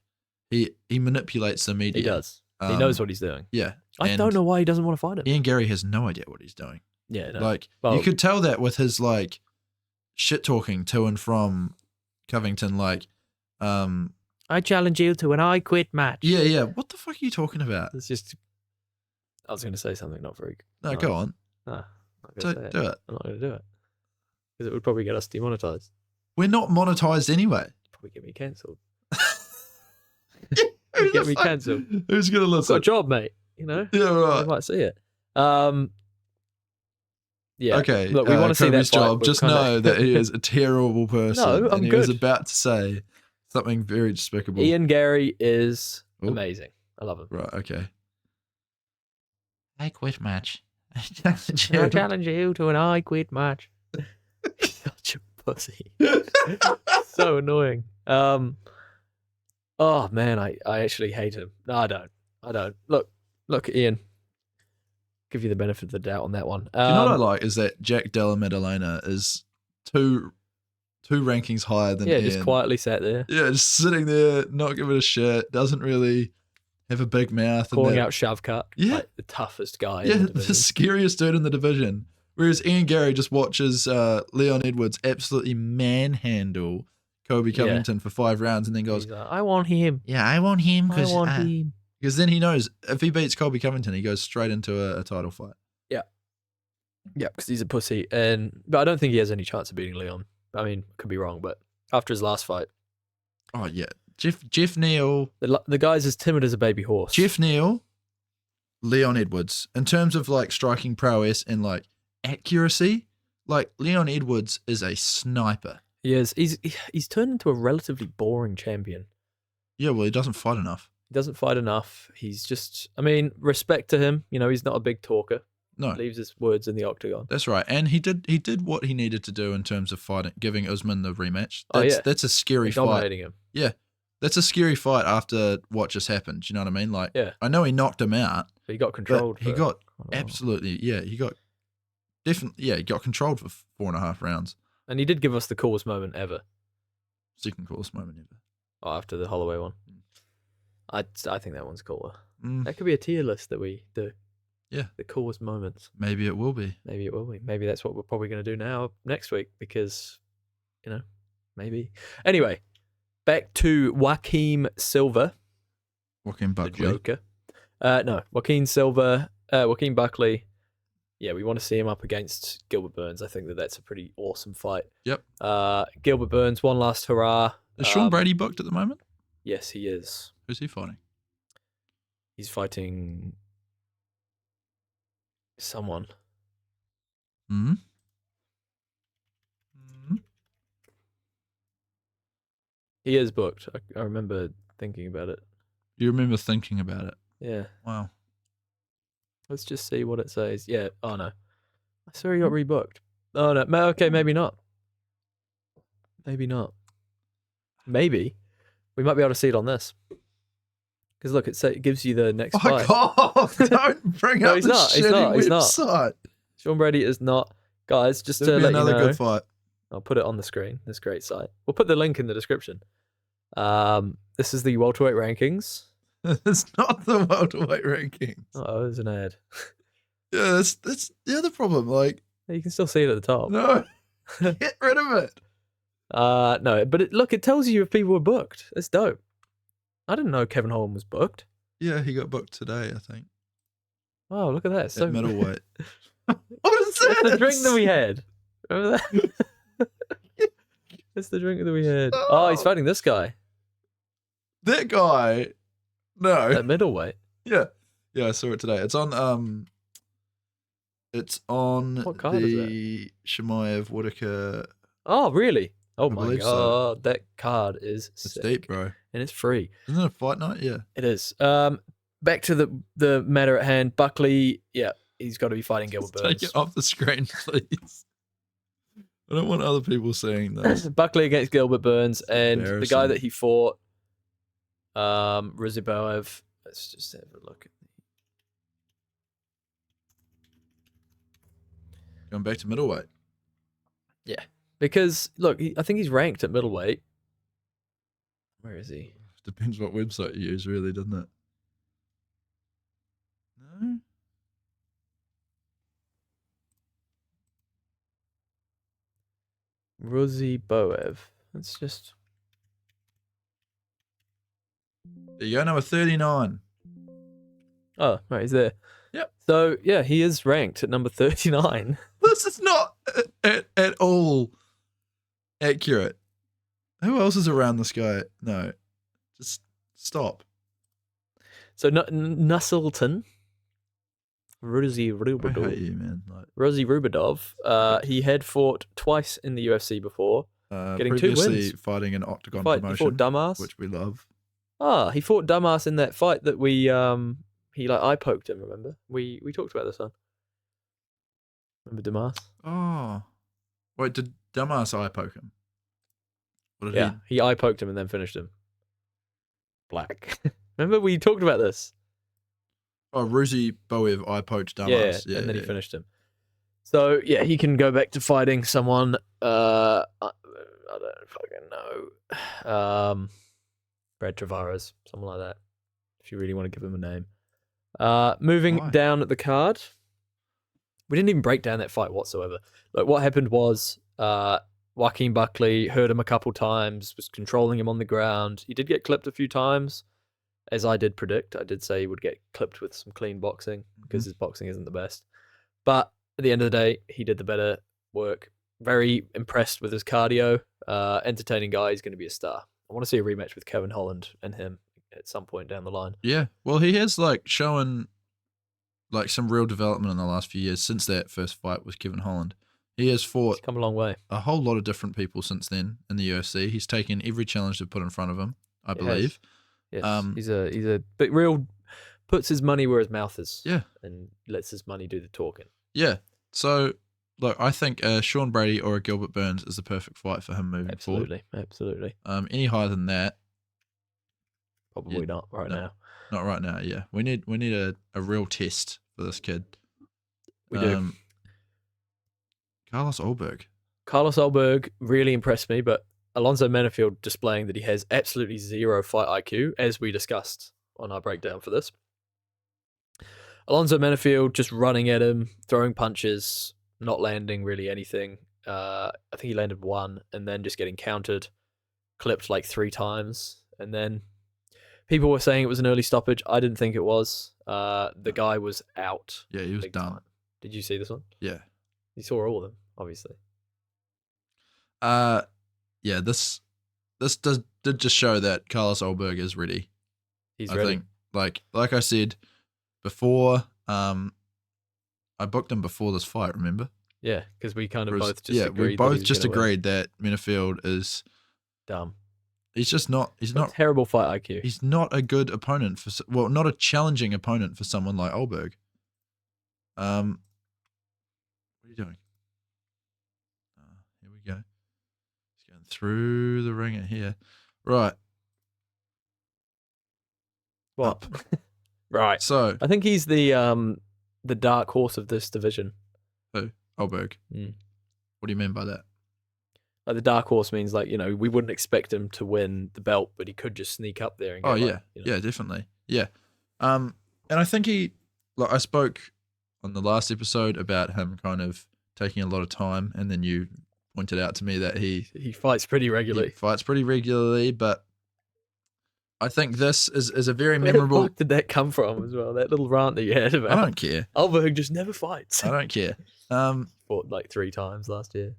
[SPEAKER 1] he manipulates the media.
[SPEAKER 2] He does. He knows what he's doing.
[SPEAKER 1] Yeah,
[SPEAKER 2] I
[SPEAKER 1] and
[SPEAKER 2] don't know why he doesn't want to fight him.
[SPEAKER 1] Ian Gary has no idea what he's doing.
[SPEAKER 2] Yeah, no.
[SPEAKER 1] Like,
[SPEAKER 2] Well-
[SPEAKER 1] you could tell that with his like shit talking to and from Covington. Like,
[SPEAKER 4] I challenge you to an I quit match.
[SPEAKER 1] yeah. What the fuck are you talking about?
[SPEAKER 2] It's just. I was going to say something not very.
[SPEAKER 1] No,
[SPEAKER 2] nice.
[SPEAKER 1] go on.
[SPEAKER 2] No, I'm not going to say it.
[SPEAKER 1] Do it.
[SPEAKER 2] I'm not going to do it because it would probably get us demonetized.
[SPEAKER 1] We're not monetized anyway.
[SPEAKER 2] Probably get me cancelled.
[SPEAKER 1] Who
[SPEAKER 2] Get
[SPEAKER 1] the
[SPEAKER 2] me
[SPEAKER 1] fuck-
[SPEAKER 2] cancelled.
[SPEAKER 1] Who's gonna
[SPEAKER 2] I've
[SPEAKER 1] listen?
[SPEAKER 2] got a job, mate. You know,
[SPEAKER 1] Yeah,
[SPEAKER 2] I
[SPEAKER 1] right.
[SPEAKER 2] might see it. Yeah.
[SPEAKER 1] Okay.
[SPEAKER 2] Look, we want to see that
[SPEAKER 1] Kobe's
[SPEAKER 2] fight,
[SPEAKER 1] job.
[SPEAKER 2] but
[SPEAKER 1] Just
[SPEAKER 2] kinda-
[SPEAKER 1] know that he is a terrible person.
[SPEAKER 2] No, I'm
[SPEAKER 1] and he was
[SPEAKER 2] good.
[SPEAKER 1] about to say something very despicable.
[SPEAKER 2] Ian Gary is
[SPEAKER 1] Ooh.
[SPEAKER 2] amazing. I love him.
[SPEAKER 1] Right. Okay.
[SPEAKER 4] I quit match. I
[SPEAKER 1] you.
[SPEAKER 4] challenge you to an I quit match.
[SPEAKER 2] Such a pussy. So annoying. Oh man, I actually hate him. No, I don't. Look, Ian. Give you the benefit of the doubt on that one.
[SPEAKER 1] Do you know what I like is that Jack Della Maddalena is two rankings higher than
[SPEAKER 2] yeah,
[SPEAKER 1] Ian.
[SPEAKER 2] just quietly sat there,
[SPEAKER 1] Yeah, just sitting there, not giving a shit. Doesn't really have a big mouth. and
[SPEAKER 2] calling
[SPEAKER 1] that-
[SPEAKER 2] out Shavkat,
[SPEAKER 1] Yeah.
[SPEAKER 2] like the toughest guy.
[SPEAKER 1] Yeah,
[SPEAKER 2] in the
[SPEAKER 1] the
[SPEAKER 2] division.
[SPEAKER 1] scariest dude in the division. Whereas Ian Gary just watches Leon Edwards absolutely manhandle Kobe
[SPEAKER 2] Yeah.
[SPEAKER 1] Covington for 5 rounds and then goes,
[SPEAKER 2] He's like,
[SPEAKER 4] I want him.
[SPEAKER 1] yeah, I want him
[SPEAKER 4] I want him.
[SPEAKER 1] because then he knows if he beats Kobe Covington, he goes straight into a title fight.
[SPEAKER 2] yeah, because he's a pussy, but I don't think he has any chance of beating Leon. I mean, could be wrong, but after his last fight,
[SPEAKER 1] Oh yeah, Jeff Neal,
[SPEAKER 2] the guy's as timid as a baby horse.
[SPEAKER 1] Jeff Neal, Leon Edwards. In terms of like striking prowess and like accuracy, like Leon Edwards is a sniper.
[SPEAKER 2] He is. He's turned into a relatively boring champion.
[SPEAKER 1] Yeah, well, he doesn't fight enough.
[SPEAKER 2] He doesn't fight enough. He's just, I mean, respect to him. You know, he's not a big talker.
[SPEAKER 1] No,
[SPEAKER 2] Leaves his words in the octagon.
[SPEAKER 1] that's right. And he did what he needed to do in terms of fighting, giving Usman the rematch.
[SPEAKER 2] Oh,
[SPEAKER 1] That's,
[SPEAKER 2] yeah.
[SPEAKER 1] that's a scary
[SPEAKER 2] He's
[SPEAKER 1] fight.
[SPEAKER 2] dominating him.
[SPEAKER 1] Yeah, that's a scary fight after what just happened. Do you know what I mean? Like,
[SPEAKER 2] Yeah.
[SPEAKER 1] I know he knocked him out,
[SPEAKER 2] But he got controlled.
[SPEAKER 1] but he
[SPEAKER 2] for
[SPEAKER 1] got
[SPEAKER 2] quite a while.
[SPEAKER 1] absolutely, yeah, he got he got controlled for 4.5 rounds.
[SPEAKER 2] And he did give us the coolest moment ever
[SPEAKER 1] Second coolest moment ever.
[SPEAKER 2] after the Holloway one. I think that one's cooler.
[SPEAKER 1] Mm,
[SPEAKER 2] That could be a tier list that we do.
[SPEAKER 1] Yeah.
[SPEAKER 2] The coolest moments.
[SPEAKER 1] maybe it will be.
[SPEAKER 2] Maybe it will be. Maybe that's what we're probably going to do now next week because, you know, maybe. Anyway, back to Joaquin Silva,
[SPEAKER 1] Joaquin
[SPEAKER 2] the
[SPEAKER 1] Buckley.
[SPEAKER 2] Joker. No, Joaquin Silva Joaquin Buckley. Yeah, we want to see him up against Gilbert Burns. I think that's a pretty awesome fight.
[SPEAKER 1] Yep.
[SPEAKER 2] Gilbert Burns, one last hurrah.
[SPEAKER 1] Is Sean Brady booked at the moment?
[SPEAKER 2] Yes, he is.
[SPEAKER 1] Who's he fighting?
[SPEAKER 2] He's fighting someone.
[SPEAKER 1] Hmm.
[SPEAKER 2] He is booked. I remember thinking about it.
[SPEAKER 1] You remember thinking about it?
[SPEAKER 2] Yeah.
[SPEAKER 1] Wow.
[SPEAKER 2] Let's just see what it says. Yeah. Oh, no. I saw he got rebooked. Oh, no. Okay, maybe not. Maybe not. Maybe. We might be able to see it on this. Because look, it gives you the next fight.
[SPEAKER 1] God, don't bring
[SPEAKER 2] No,
[SPEAKER 1] up
[SPEAKER 2] he's
[SPEAKER 1] the
[SPEAKER 2] not, he's
[SPEAKER 1] shitty
[SPEAKER 2] not, he's not.
[SPEAKER 1] website.
[SPEAKER 2] Sean Brady is not. Guys, just
[SPEAKER 1] It'll
[SPEAKER 2] to
[SPEAKER 1] be
[SPEAKER 2] let you
[SPEAKER 1] another
[SPEAKER 2] know.
[SPEAKER 1] good fight.
[SPEAKER 2] I'll put it on the screen. This great site. We'll put the link in the description. This is the welterweight rankings.
[SPEAKER 1] It's not the welterweight ranking.
[SPEAKER 2] Oh, there's an ad.
[SPEAKER 1] Yeah, that's the other problem. Like,
[SPEAKER 2] You can still see it at the top.
[SPEAKER 1] no, get rid of it.
[SPEAKER 2] No, but look, it tells you if people were booked. It's dope. I didn't know Kevin Holland was booked.
[SPEAKER 1] Yeah, he got booked today, I think.
[SPEAKER 2] Oh, look at that. So
[SPEAKER 1] At middleweight. What is this?
[SPEAKER 2] That's the drink that we had. Remember that? That's the drink that we had. Oh, he's fighting this guy.
[SPEAKER 1] That guy. No.
[SPEAKER 2] At middleweight.
[SPEAKER 1] Yeah. Yeah, I saw it today. It's on
[SPEAKER 2] What card is
[SPEAKER 1] the Shemaev Whitaker.
[SPEAKER 2] Oh, really? Oh
[SPEAKER 1] I
[SPEAKER 2] my
[SPEAKER 1] believe
[SPEAKER 2] god,
[SPEAKER 1] so.
[SPEAKER 2] that card is
[SPEAKER 1] It's
[SPEAKER 2] sick.
[SPEAKER 1] deep, bro.
[SPEAKER 2] And it's free.
[SPEAKER 1] Isn't it a fight night? Yeah.
[SPEAKER 2] It is. Back to the matter at hand. Buckley, yeah, he's got to be fighting Gilbert
[SPEAKER 1] Take
[SPEAKER 2] Burns.
[SPEAKER 1] it off the screen, please. I don't want other people seeing this.
[SPEAKER 2] Buckley against Gilbert Burns, and the guy
[SPEAKER 1] Embarrassing.
[SPEAKER 2] that he fought, Riziboev. Let's just have a look.
[SPEAKER 1] Going back to middleweight.
[SPEAKER 2] Because look, I think he's ranked at middleweight. Where is he?
[SPEAKER 1] Depends what website you use, really, doesn't it? No?
[SPEAKER 2] Riziboev. Let's just.
[SPEAKER 1] There you go, number 39.
[SPEAKER 2] Oh, right, he's there.
[SPEAKER 1] Yep.
[SPEAKER 2] So yeah, he is ranked at number 39.
[SPEAKER 1] This is not at all accurate. Who else is around this guy? No. Just stop.
[SPEAKER 2] So Nascimento, Rosie
[SPEAKER 1] I hate
[SPEAKER 2] Rubadov.
[SPEAKER 1] you, man. Like,
[SPEAKER 2] Rosie Rubadov. He had fought twice in the UFC before. Getting 2
[SPEAKER 1] previously
[SPEAKER 2] wins.
[SPEAKER 1] fighting an octagon
[SPEAKER 2] He
[SPEAKER 1] promotion,
[SPEAKER 2] fought Dumbass.
[SPEAKER 1] which we love.
[SPEAKER 2] He fought Dumbass in that fight that we he like eye poked him. Remember? We talked about this one. Remember Dumbass?
[SPEAKER 1] Oh. Wait, did Dumbass eye poke him? What did
[SPEAKER 2] Yeah, he eye poked him and then finished him. Black. Remember we talked about this?
[SPEAKER 1] Oh, Ruzi Boev eye poked Dumbass. Yeah,
[SPEAKER 2] and then he finished him. So yeah, he can go back to fighting someone. I don't fucking know. Brad Tavares, someone like that. If you really want to give him a name. Moving
[SPEAKER 1] Why?
[SPEAKER 2] down at the card, we didn't even break down that fight whatsoever. Like what happened was, Joaquin Buckley hurt him a couple times, was controlling him on the ground. He did get clipped a few times, as I did predict. I did say he would get clipped with some clean boxing because his boxing isn't the best. But at the end of the day, he did the better work. Very impressed with his cardio. Entertaining guy. He's going to be a star. I want to see a rematch with Kevin Holland and him at some point down the line.
[SPEAKER 1] Yeah. Well, he has like shown like some real development in the last few years since that first fight with Kevin Holland. He has fought
[SPEAKER 2] He's come a long way.
[SPEAKER 1] a whole lot of different people since then in the UFC. He's taken every challenge they've put in front of him, I
[SPEAKER 2] He has.
[SPEAKER 1] believe.
[SPEAKER 2] Yes, he's a but real puts his money where his mouth is.
[SPEAKER 1] Yeah.
[SPEAKER 2] And lets his money do the talking.
[SPEAKER 1] Yeah. So, look, I think Sean Brady or a Gilbert Burns is the perfect fight for him moving forward.
[SPEAKER 2] Absolutely.
[SPEAKER 1] Any higher than that,
[SPEAKER 2] Probably
[SPEAKER 1] Yeah,
[SPEAKER 2] not right
[SPEAKER 1] no.
[SPEAKER 2] now.
[SPEAKER 1] not right now. Yeah, we need a real test for this kid.
[SPEAKER 2] We do.
[SPEAKER 1] Carlos Ulberg.
[SPEAKER 2] Carlos Ulberg really impressed me, but Alonzo Menifield displaying that he has absolutely zero fight IQ, as we discussed on our breakdown for this. Alonzo Menifield just running at him, throwing punches, not landing really anything. I think he landed one, and then just getting countered, clipped like 3 times, and then people were saying it was an early stoppage. I didn't think it was. the guy was out.
[SPEAKER 1] Yeah, he was
[SPEAKER 2] big
[SPEAKER 1] done.
[SPEAKER 2] time. Did you see this one?
[SPEAKER 1] Yeah.
[SPEAKER 2] You saw all of them, obviously.
[SPEAKER 1] Yeah. This did just show that Carlos Ulberg is ready.
[SPEAKER 2] He's
[SPEAKER 1] I
[SPEAKER 2] ready.
[SPEAKER 1] think, like I said before, I booked him before this fight. Remember?
[SPEAKER 2] Yeah, because we kind of
[SPEAKER 1] Whereas-
[SPEAKER 2] both just
[SPEAKER 1] yeah,
[SPEAKER 2] agreed
[SPEAKER 1] we
[SPEAKER 2] that he
[SPEAKER 1] both
[SPEAKER 2] was
[SPEAKER 1] just
[SPEAKER 2] gonna win.
[SPEAKER 1] agreed that Minifield is.
[SPEAKER 2] Dumb.
[SPEAKER 1] He's just not. He's
[SPEAKER 2] Got
[SPEAKER 1] not.
[SPEAKER 2] terrible fight IQ.
[SPEAKER 1] He's not a good opponent for. Well, not a challenging opponent for someone like Ulberg. What are you doing? Here we go. He's going through the ringer here. Right.
[SPEAKER 2] What?
[SPEAKER 1] Up.
[SPEAKER 2] Right.
[SPEAKER 1] So
[SPEAKER 2] I think he's the dark horse of this division.
[SPEAKER 1] Ulberg.
[SPEAKER 2] Mm.
[SPEAKER 1] What do you mean by that?
[SPEAKER 2] Like the dark horse means like, we wouldn't expect him to win the belt, but he could just sneak up there and
[SPEAKER 1] Oh
[SPEAKER 2] get
[SPEAKER 1] yeah, yeah, definitely, yeah. And I think I spoke on the last episode about him kind of taking a lot of time, and then you pointed out to me that he
[SPEAKER 2] fights pretty regularly.
[SPEAKER 1] fights pretty regularly, but I think this is a very
[SPEAKER 2] Where the
[SPEAKER 1] memorable.
[SPEAKER 2] fuck did that come from as well? That little rant that you had
[SPEAKER 1] I
[SPEAKER 2] about
[SPEAKER 1] don't care.
[SPEAKER 2] Ulberg just never fights.
[SPEAKER 1] I don't care.
[SPEAKER 2] Fought like 3 times last year.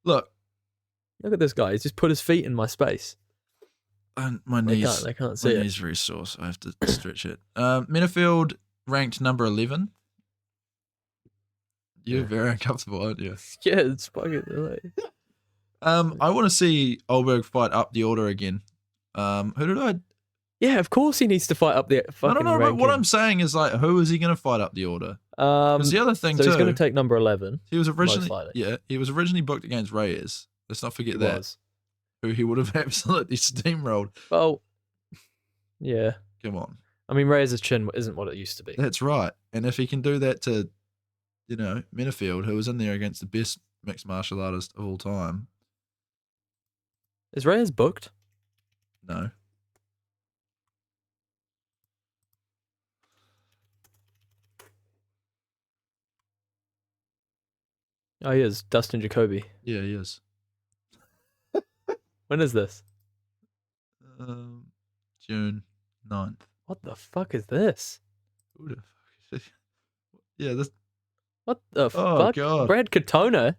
[SPEAKER 1] Look,
[SPEAKER 2] Look at this guy. He's just put his feet in my space.
[SPEAKER 1] my knees.
[SPEAKER 2] They can't
[SPEAKER 1] My
[SPEAKER 2] see it.
[SPEAKER 1] knees very sore, so I have to stretch it. Minifield ranked number 11. You're
[SPEAKER 2] Yeah.
[SPEAKER 1] very uncomfortable, aren't you?
[SPEAKER 2] Yeah, it's fucking like,
[SPEAKER 1] I want to see Ulberg fight up the order again. Who did I?
[SPEAKER 2] yeah, of course he needs to fight up the
[SPEAKER 1] No,
[SPEAKER 2] fucking
[SPEAKER 1] no, no. But what
[SPEAKER 2] ranking.
[SPEAKER 1] I'm saying is, like, who is he going to fight up the order? Because the other thing
[SPEAKER 2] so
[SPEAKER 1] too,
[SPEAKER 2] he's going to take number 11.
[SPEAKER 1] he was originally,
[SPEAKER 2] likely.
[SPEAKER 1] yeah, he was originally booked against Reyes. Let's not forget
[SPEAKER 2] He
[SPEAKER 1] that.
[SPEAKER 2] was.
[SPEAKER 1] Who he would have absolutely steamrolled.
[SPEAKER 2] Well, yeah.
[SPEAKER 1] Come on,
[SPEAKER 2] I mean, Reyes' chin isn't what it used to be.
[SPEAKER 1] that's right. And if he can do that to, Minifield, who was in there against the best mixed martial artist of all time,
[SPEAKER 2] Is Reyes booked?
[SPEAKER 1] no.
[SPEAKER 2] Oh, he is. Dustin Jacoby.
[SPEAKER 1] Yeah, he is.
[SPEAKER 2] When is this?
[SPEAKER 1] June 9th.
[SPEAKER 2] What the fuck is this?
[SPEAKER 1] Who the fuck is it? Yeah, this.
[SPEAKER 2] What the
[SPEAKER 1] Oh,
[SPEAKER 2] fuck?
[SPEAKER 1] God.
[SPEAKER 2] Brad Katona?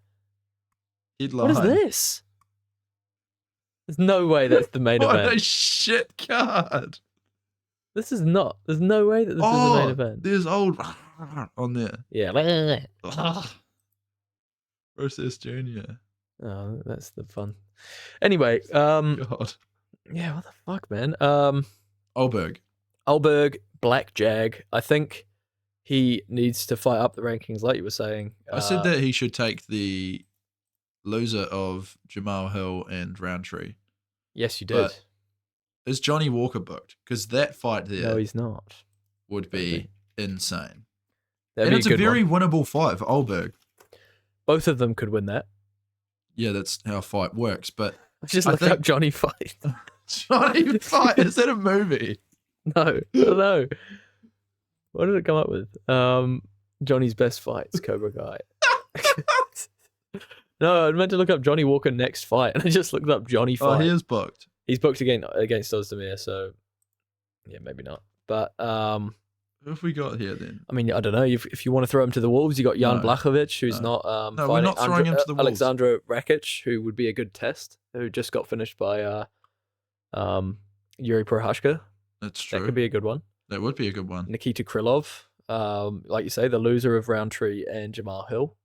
[SPEAKER 1] Headline.
[SPEAKER 2] What is this? There's no way that's the main
[SPEAKER 1] What
[SPEAKER 2] event.
[SPEAKER 1] a shit card.
[SPEAKER 2] This is not. There's no way that this is the main event.
[SPEAKER 1] There's old on there.
[SPEAKER 2] Yeah.
[SPEAKER 1] Process Junior.
[SPEAKER 2] Oh, that's the fun. Anyway,
[SPEAKER 1] God.
[SPEAKER 2] yeah, what the fuck, man?
[SPEAKER 1] Ulberg.
[SPEAKER 2] Ulberg, Black Jag. I think he needs to fight up the rankings, like you were saying.
[SPEAKER 1] I said that he should take the loser of Jamal Hill and Roundtree.
[SPEAKER 2] Yes, you did.
[SPEAKER 1] But is Johnny Walker booked? Because that fight there
[SPEAKER 2] No, he's not.
[SPEAKER 1] would be insane.
[SPEAKER 2] That'd
[SPEAKER 1] And
[SPEAKER 2] be
[SPEAKER 1] it's
[SPEAKER 2] a
[SPEAKER 1] a
[SPEAKER 2] good
[SPEAKER 1] very
[SPEAKER 2] one.
[SPEAKER 1] winnable fight for Ulberg.
[SPEAKER 2] Both of them could win that.
[SPEAKER 1] Yeah, that's how a fight works. But
[SPEAKER 2] I just
[SPEAKER 1] I
[SPEAKER 2] looked
[SPEAKER 1] think-
[SPEAKER 2] up Johnny fight.
[SPEAKER 1] Johnny fight, is that a movie?
[SPEAKER 2] No, I don't know. What did it come up with? Johnny's best fights, Cobra Kai. No, I meant to look up Johnny Walker next fight, and I just looked up Johnny
[SPEAKER 1] Oh,
[SPEAKER 2] fight.
[SPEAKER 1] he is booked.
[SPEAKER 2] He's booked again against Ozdemir, so yeah, maybe not. But
[SPEAKER 1] Who have we got here then?
[SPEAKER 2] I mean, I don't know. If you want to throw him to the wolves, you got Jan
[SPEAKER 1] No.
[SPEAKER 2] Blachowicz, who's
[SPEAKER 1] No.
[SPEAKER 2] not
[SPEAKER 1] No, we're
[SPEAKER 2] fighting
[SPEAKER 1] not throwing him to the wolves.
[SPEAKER 2] Alexandra Rakic, who would be a good test, who just got finished by Yuri Prohashka.
[SPEAKER 1] That's true.
[SPEAKER 2] That could be a good one.
[SPEAKER 1] That would be a good one.
[SPEAKER 2] Nikita Krylov, like you say, the loser of Roundtree and Jamal Hill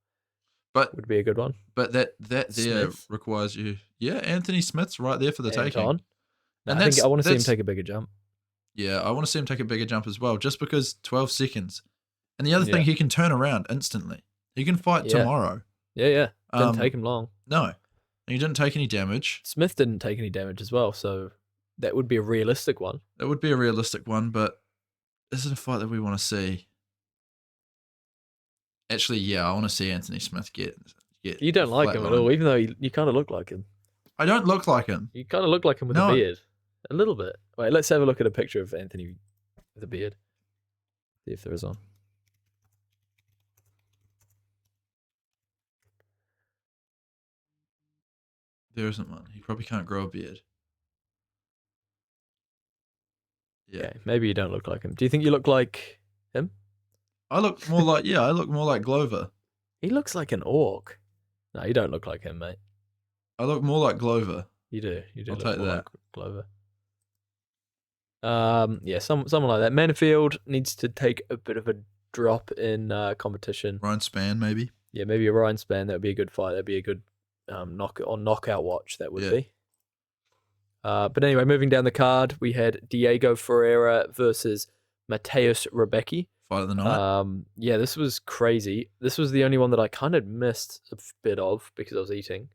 [SPEAKER 1] But
[SPEAKER 2] would be a good one.
[SPEAKER 1] that there
[SPEAKER 2] Smith.
[SPEAKER 1] requires you. Yeah, Anthony Smith's right there for the taking.
[SPEAKER 2] Anton. No,
[SPEAKER 1] And
[SPEAKER 2] I think I want to see him
[SPEAKER 1] that's-
[SPEAKER 2] take a bigger jump.
[SPEAKER 1] Yeah, I want to see him take a bigger jump as well, just because 12 seconds. And the other
[SPEAKER 2] Yeah.
[SPEAKER 1] thing, he can turn around instantly. He can fight
[SPEAKER 2] Yeah.
[SPEAKER 1] tomorrow.
[SPEAKER 2] Yeah. Didn't
[SPEAKER 1] Um,
[SPEAKER 2] take him long.
[SPEAKER 1] No, and he didn't take any damage.
[SPEAKER 2] Smith didn't take any damage as well, so that would be a realistic one.
[SPEAKER 1] That would be a realistic one, but is it a fight that we want to see? Actually, yeah, I want to see Anthony Smith get.
[SPEAKER 2] You don't like him at
[SPEAKER 1] flatlined.
[SPEAKER 2] all, even though you kind of look like him.
[SPEAKER 1] I don't look like him.
[SPEAKER 2] You kind of look like him with
[SPEAKER 1] No.
[SPEAKER 2] a beard. A little bit. Wait, let's have a look at a picture of Anthony with a beard. See if there is one.
[SPEAKER 1] There isn't one. He probably can't grow a beard. Yeah.
[SPEAKER 2] Okay, maybe you don't look like him. Do you think you look like Him?
[SPEAKER 1] I look more like Glover.
[SPEAKER 2] He looks like an orc. No, you don't look like him, mate.
[SPEAKER 1] I look more like Glover.
[SPEAKER 2] You do. You do
[SPEAKER 1] I'll
[SPEAKER 2] look
[SPEAKER 1] take
[SPEAKER 2] more
[SPEAKER 1] that.
[SPEAKER 2] like Glover. Yeah, someone like that. Manfield needs to take a bit of a drop in competition.
[SPEAKER 1] Ryan Spann, maybe.
[SPEAKER 2] Yeah, maybe a Ryan Spann. That would be a good fight. That'd be a good knockout watch. That would be. But anyway, moving down the card, we had Diego Ferreira versus Mateus Rebecki.
[SPEAKER 1] Fight of the night.
[SPEAKER 2] Yeah, this was crazy. This was the only one that I kind of missed a bit of because I was eating.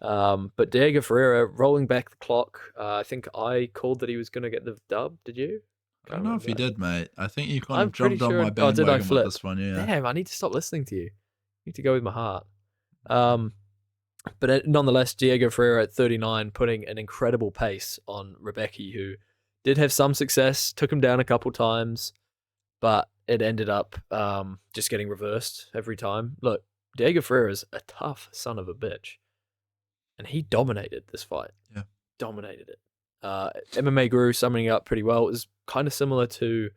[SPEAKER 2] But Diego Ferreira rolling back the clock. I think I called that he was going to get the dub. Did you?
[SPEAKER 1] I don't know if you did, mate. I think you kind
[SPEAKER 2] I'm
[SPEAKER 1] of jumped on
[SPEAKER 2] pretty
[SPEAKER 1] my
[SPEAKER 2] sure- oh, did I
[SPEAKER 1] bandwagon
[SPEAKER 2] flip?
[SPEAKER 1] with this one. Yeah.
[SPEAKER 2] Damn, I need to stop listening to you. I need to go with my heart. But nonetheless, Diego Ferreira at 39, putting an incredible pace on Rebecki, who did have some success, took him down a couple times, but it ended up just getting reversed every time. Look, Diego Ferreira's a tough son of a bitch, and he dominated this fight.
[SPEAKER 1] Yeah.
[SPEAKER 2] Dominated it. MMA Guru summing up pretty well. It was kind of similar to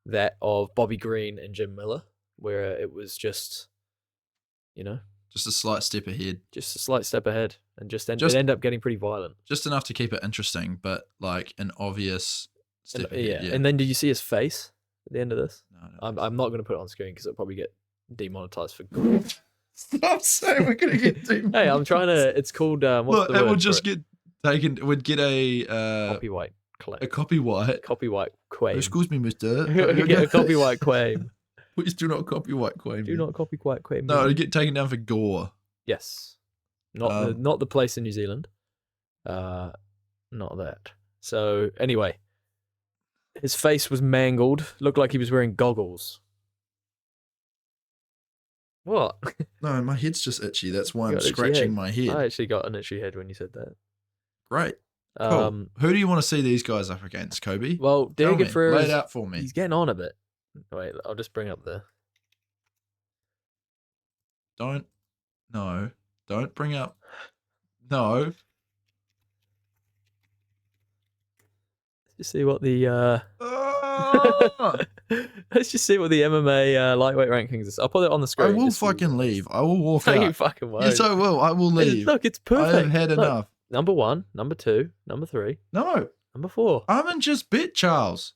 [SPEAKER 2] that of Bobby Green and Jim Miller, where it was just,
[SPEAKER 1] Just a slight step ahead.
[SPEAKER 2] just a slight step ahead, and it ended up getting pretty violent.
[SPEAKER 1] Just enough to keep it interesting, but like an obvious step ahead. Yeah.
[SPEAKER 2] And then did you see his face at the end of this?
[SPEAKER 1] No.
[SPEAKER 2] I'm not going to put it on screen because it'll probably get demonetized for.
[SPEAKER 1] Stop saying we're gonna get demonetized.
[SPEAKER 2] Hey, I'm trying to. It's called. What's
[SPEAKER 1] Look,
[SPEAKER 2] the
[SPEAKER 1] it
[SPEAKER 2] word
[SPEAKER 1] would
[SPEAKER 2] for
[SPEAKER 1] just
[SPEAKER 2] it?
[SPEAKER 1] get taken. It would get a
[SPEAKER 2] Copyright claim.
[SPEAKER 1] copyright.
[SPEAKER 2] Copyright claim.
[SPEAKER 1] Excuse me, mister.
[SPEAKER 2] Get a copyright claim.
[SPEAKER 1] Please do not copyright claim.
[SPEAKER 2] Do
[SPEAKER 1] me.
[SPEAKER 2] not copyright claim.
[SPEAKER 1] No,
[SPEAKER 2] me.
[SPEAKER 1] it'd get taken down for gore.
[SPEAKER 2] Yes. Not the place in New Zealand. Not that. So anyway, his face was mangled. Looked like he was wearing goggles. What?
[SPEAKER 1] No, my head's just itchy. That's why
[SPEAKER 2] You
[SPEAKER 1] I'm
[SPEAKER 2] got itchy
[SPEAKER 1] scratching
[SPEAKER 2] head.
[SPEAKER 1] my head.
[SPEAKER 2] I actually got an itchy head when you said that.
[SPEAKER 1] Great. Cool. Who do you want to see these guys up against, Kobe?
[SPEAKER 2] Well,
[SPEAKER 1] Tell
[SPEAKER 2] Diego
[SPEAKER 1] me.
[SPEAKER 2] Ferreira,
[SPEAKER 1] Lay it out for me.
[SPEAKER 2] he's getting on a bit. Wait, I'll just bring up the.
[SPEAKER 1] Don't bring up. No.
[SPEAKER 2] Let's just see what the.
[SPEAKER 1] Ah!
[SPEAKER 2] Let's just see what the MMA lightweight rankings is. I'll put it on the
[SPEAKER 1] I
[SPEAKER 2] screen.
[SPEAKER 1] will
[SPEAKER 2] just so you-
[SPEAKER 1] fucking leave. I will walk
[SPEAKER 2] No, you
[SPEAKER 1] out.
[SPEAKER 2] fucking won't.
[SPEAKER 1] Yes, I will. I will leave.
[SPEAKER 2] Look, it's
[SPEAKER 1] I
[SPEAKER 2] perfect.
[SPEAKER 1] have had
[SPEAKER 2] Look,
[SPEAKER 1] enough.
[SPEAKER 2] Number 1, number 2, number 3,
[SPEAKER 1] No,
[SPEAKER 2] number 4.
[SPEAKER 1] I'm in just bit, Charles.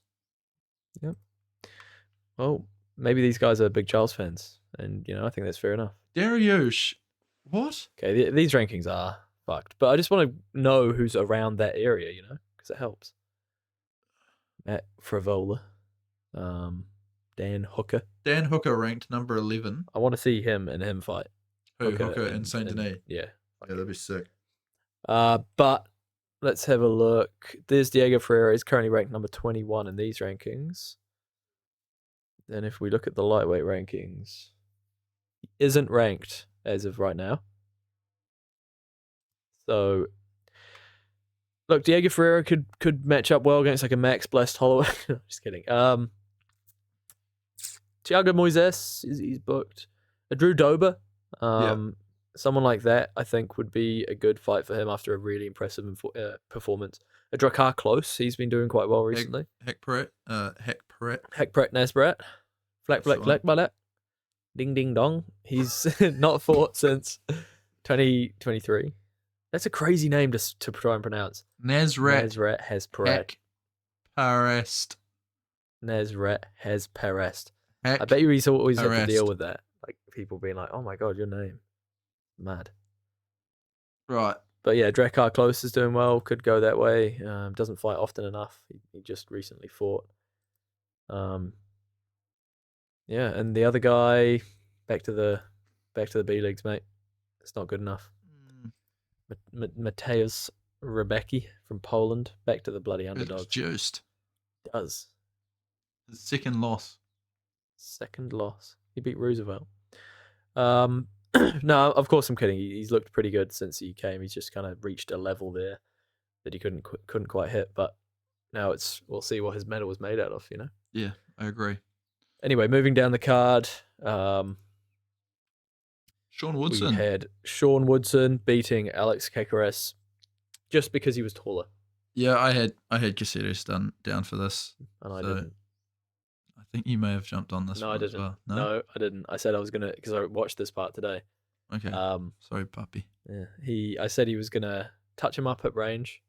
[SPEAKER 2] Well, maybe these guys are big Charles fans, and I think that's fair enough.
[SPEAKER 1] Dariush. What?
[SPEAKER 2] Okay, these rankings are fucked, but I just want to know who's around that area, because it helps. Matt Fravola, Dan Hooker.
[SPEAKER 1] Dan Hooker ranked number 11.
[SPEAKER 2] I want to see him and him fight.
[SPEAKER 1] Who? Hooker and Saint Denis.
[SPEAKER 2] Yeah.
[SPEAKER 1] Yeah, that'd be sick.
[SPEAKER 2] But let's have a look. There's Diego Ferreira. He's currently ranked number 21 in these rankings. Then if we look at the lightweight rankings, he isn't ranked as of right now. So, look, Diego Ferreira could match up well against like a Max Blessed Holloway. Just kidding. Thiago Moises, he's booked. A Drew Dober. Someone like that, I think, would be a good fight for him after a really impressive performance. A Drakkar Close, he's been doing quite well recently.
[SPEAKER 1] Heck Pratt.
[SPEAKER 2] Hekpret Nesbrat. Flack,
[SPEAKER 1] That's the one.
[SPEAKER 2] by that. Ding, ding, dong. He's not fought since 2023. That's a crazy name to try and pronounce.
[SPEAKER 1] Nasrat
[SPEAKER 2] Hezpret.
[SPEAKER 1] Heck Parest.
[SPEAKER 2] Nasrat Hezperest.
[SPEAKER 1] Heck
[SPEAKER 2] I bet you he's always had to deal
[SPEAKER 1] Perest.
[SPEAKER 2] with that. Like, people being like, oh my god, your name. Mad.
[SPEAKER 1] Right.
[SPEAKER 2] But yeah, Drakkar Close is doing well. Could go that way. Doesn't fight often enough. He just recently fought. Yeah, and the other guy, back to the B leagues, mate. It's not good enough. Mateusz Rebecki from Poland, back to the bloody
[SPEAKER 1] It's
[SPEAKER 2] underdog.
[SPEAKER 1] juiced.
[SPEAKER 2] Does
[SPEAKER 1] His second loss.
[SPEAKER 2] second loss. He beat Roosevelt. No, of course I'm kidding. He's looked pretty good since he came. He's just kind of reached a level there that he couldn't quite hit. But now we'll see what his medal was made out of.
[SPEAKER 1] Yeah, I agree.
[SPEAKER 2] Anyway, moving down the card,
[SPEAKER 1] Sean Woodson.
[SPEAKER 2] we had Sean Woodson beating Alex Caceres just because he was taller,
[SPEAKER 1] Yeah, I had Caceres down for this.
[SPEAKER 2] and I
[SPEAKER 1] So,
[SPEAKER 2] didn't.
[SPEAKER 1] I think you may have jumped on this
[SPEAKER 2] No,
[SPEAKER 1] one
[SPEAKER 2] I
[SPEAKER 1] as
[SPEAKER 2] didn't.
[SPEAKER 1] well.
[SPEAKER 2] No, I didn't. I said I was gonna because I watched this part today.
[SPEAKER 1] Okay. Sorry, puppy.
[SPEAKER 2] Yeah, I said he was gonna touch him up at range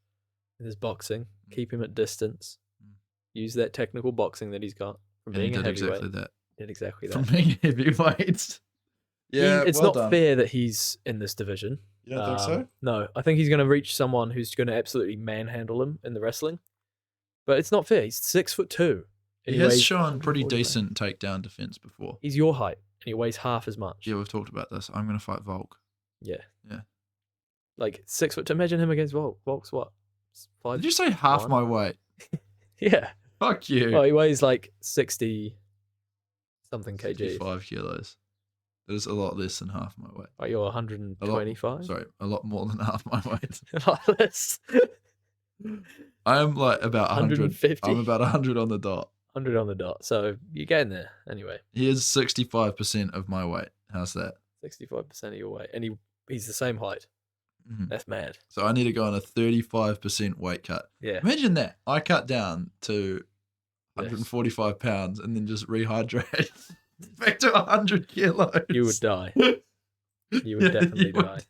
[SPEAKER 2] with his boxing, keep him at distance, use that technical boxing that he's got from
[SPEAKER 1] And he
[SPEAKER 2] being a
[SPEAKER 1] did
[SPEAKER 2] heavyweight.
[SPEAKER 1] exactly that.
[SPEAKER 2] Did exactly
[SPEAKER 1] From
[SPEAKER 2] that.
[SPEAKER 1] being heavyweight. Yeah,
[SPEAKER 2] It's
[SPEAKER 1] well
[SPEAKER 2] not
[SPEAKER 1] done.
[SPEAKER 2] fair that he's in this division.
[SPEAKER 1] You don't think so?
[SPEAKER 2] No, I think he's going to reach someone who's going to absolutely manhandle him in the wrestling. But it's not fair. He's 6'2".
[SPEAKER 1] He has shown pretty decent takedown defense before.
[SPEAKER 2] He's your height, and he weighs half as much.
[SPEAKER 1] Yeah, we've talked about this. I'm going to fight Volk.
[SPEAKER 2] Yeah.
[SPEAKER 1] Yeah.
[SPEAKER 2] Like 6'2". Imagine him against Volk. Volk's what? 5'1"?
[SPEAKER 1] Did you say half my weight?
[SPEAKER 2] Yeah.
[SPEAKER 1] Fuck you.
[SPEAKER 2] Well, he weighs like 60 something kg.
[SPEAKER 1] 65 kilos. That is a lot less than half my weight.
[SPEAKER 2] Like you're 125.
[SPEAKER 1] Sorry, a lot more than half my weight.
[SPEAKER 2] A lot less.
[SPEAKER 1] I'm like about 100.
[SPEAKER 2] 150.
[SPEAKER 1] I'm about 100 on the dot.
[SPEAKER 2] 100 on the dot. So you're getting there anyway.
[SPEAKER 1] He is 65% of my weight. How's that?
[SPEAKER 2] 65% of your weight, and he's the same height.
[SPEAKER 1] Mhm.
[SPEAKER 2] That's mad.
[SPEAKER 1] So I need to go on a 35% weight cut.
[SPEAKER 2] Yeah.
[SPEAKER 1] Imagine that. I cut down to
[SPEAKER 2] Yes.
[SPEAKER 1] 145 pounds and then just rehydrate back to 100 kilos.
[SPEAKER 2] You would die. You would definitely die.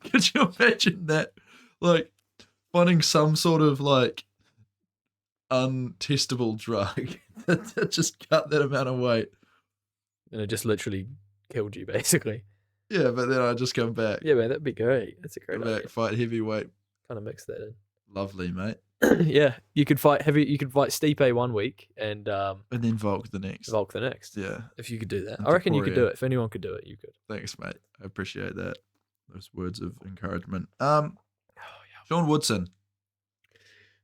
[SPEAKER 1] Could you imagine that? Like, finding some sort of, like, untestable drug that just cut that amount of weight.
[SPEAKER 2] And it just literally killed you, basically.
[SPEAKER 1] Yeah, but then I just come back.
[SPEAKER 2] Yeah, man, that'd be great. That's a great
[SPEAKER 1] Come
[SPEAKER 2] idea.
[SPEAKER 1] back, fight heavyweight.
[SPEAKER 2] Kind of mix that in.
[SPEAKER 1] Lovely, mate.
[SPEAKER 2] Yeah, you could fight Stipe 1 week and
[SPEAKER 1] And then Volk the next.
[SPEAKER 2] Volk the next.
[SPEAKER 1] Yeah.
[SPEAKER 2] If you could do that.
[SPEAKER 1] And
[SPEAKER 2] I reckon you could do
[SPEAKER 1] Taporia.
[SPEAKER 2] it. If anyone could do it, you could.
[SPEAKER 1] Thanks, mate. I appreciate that. Those words of encouragement. Sean Woodson.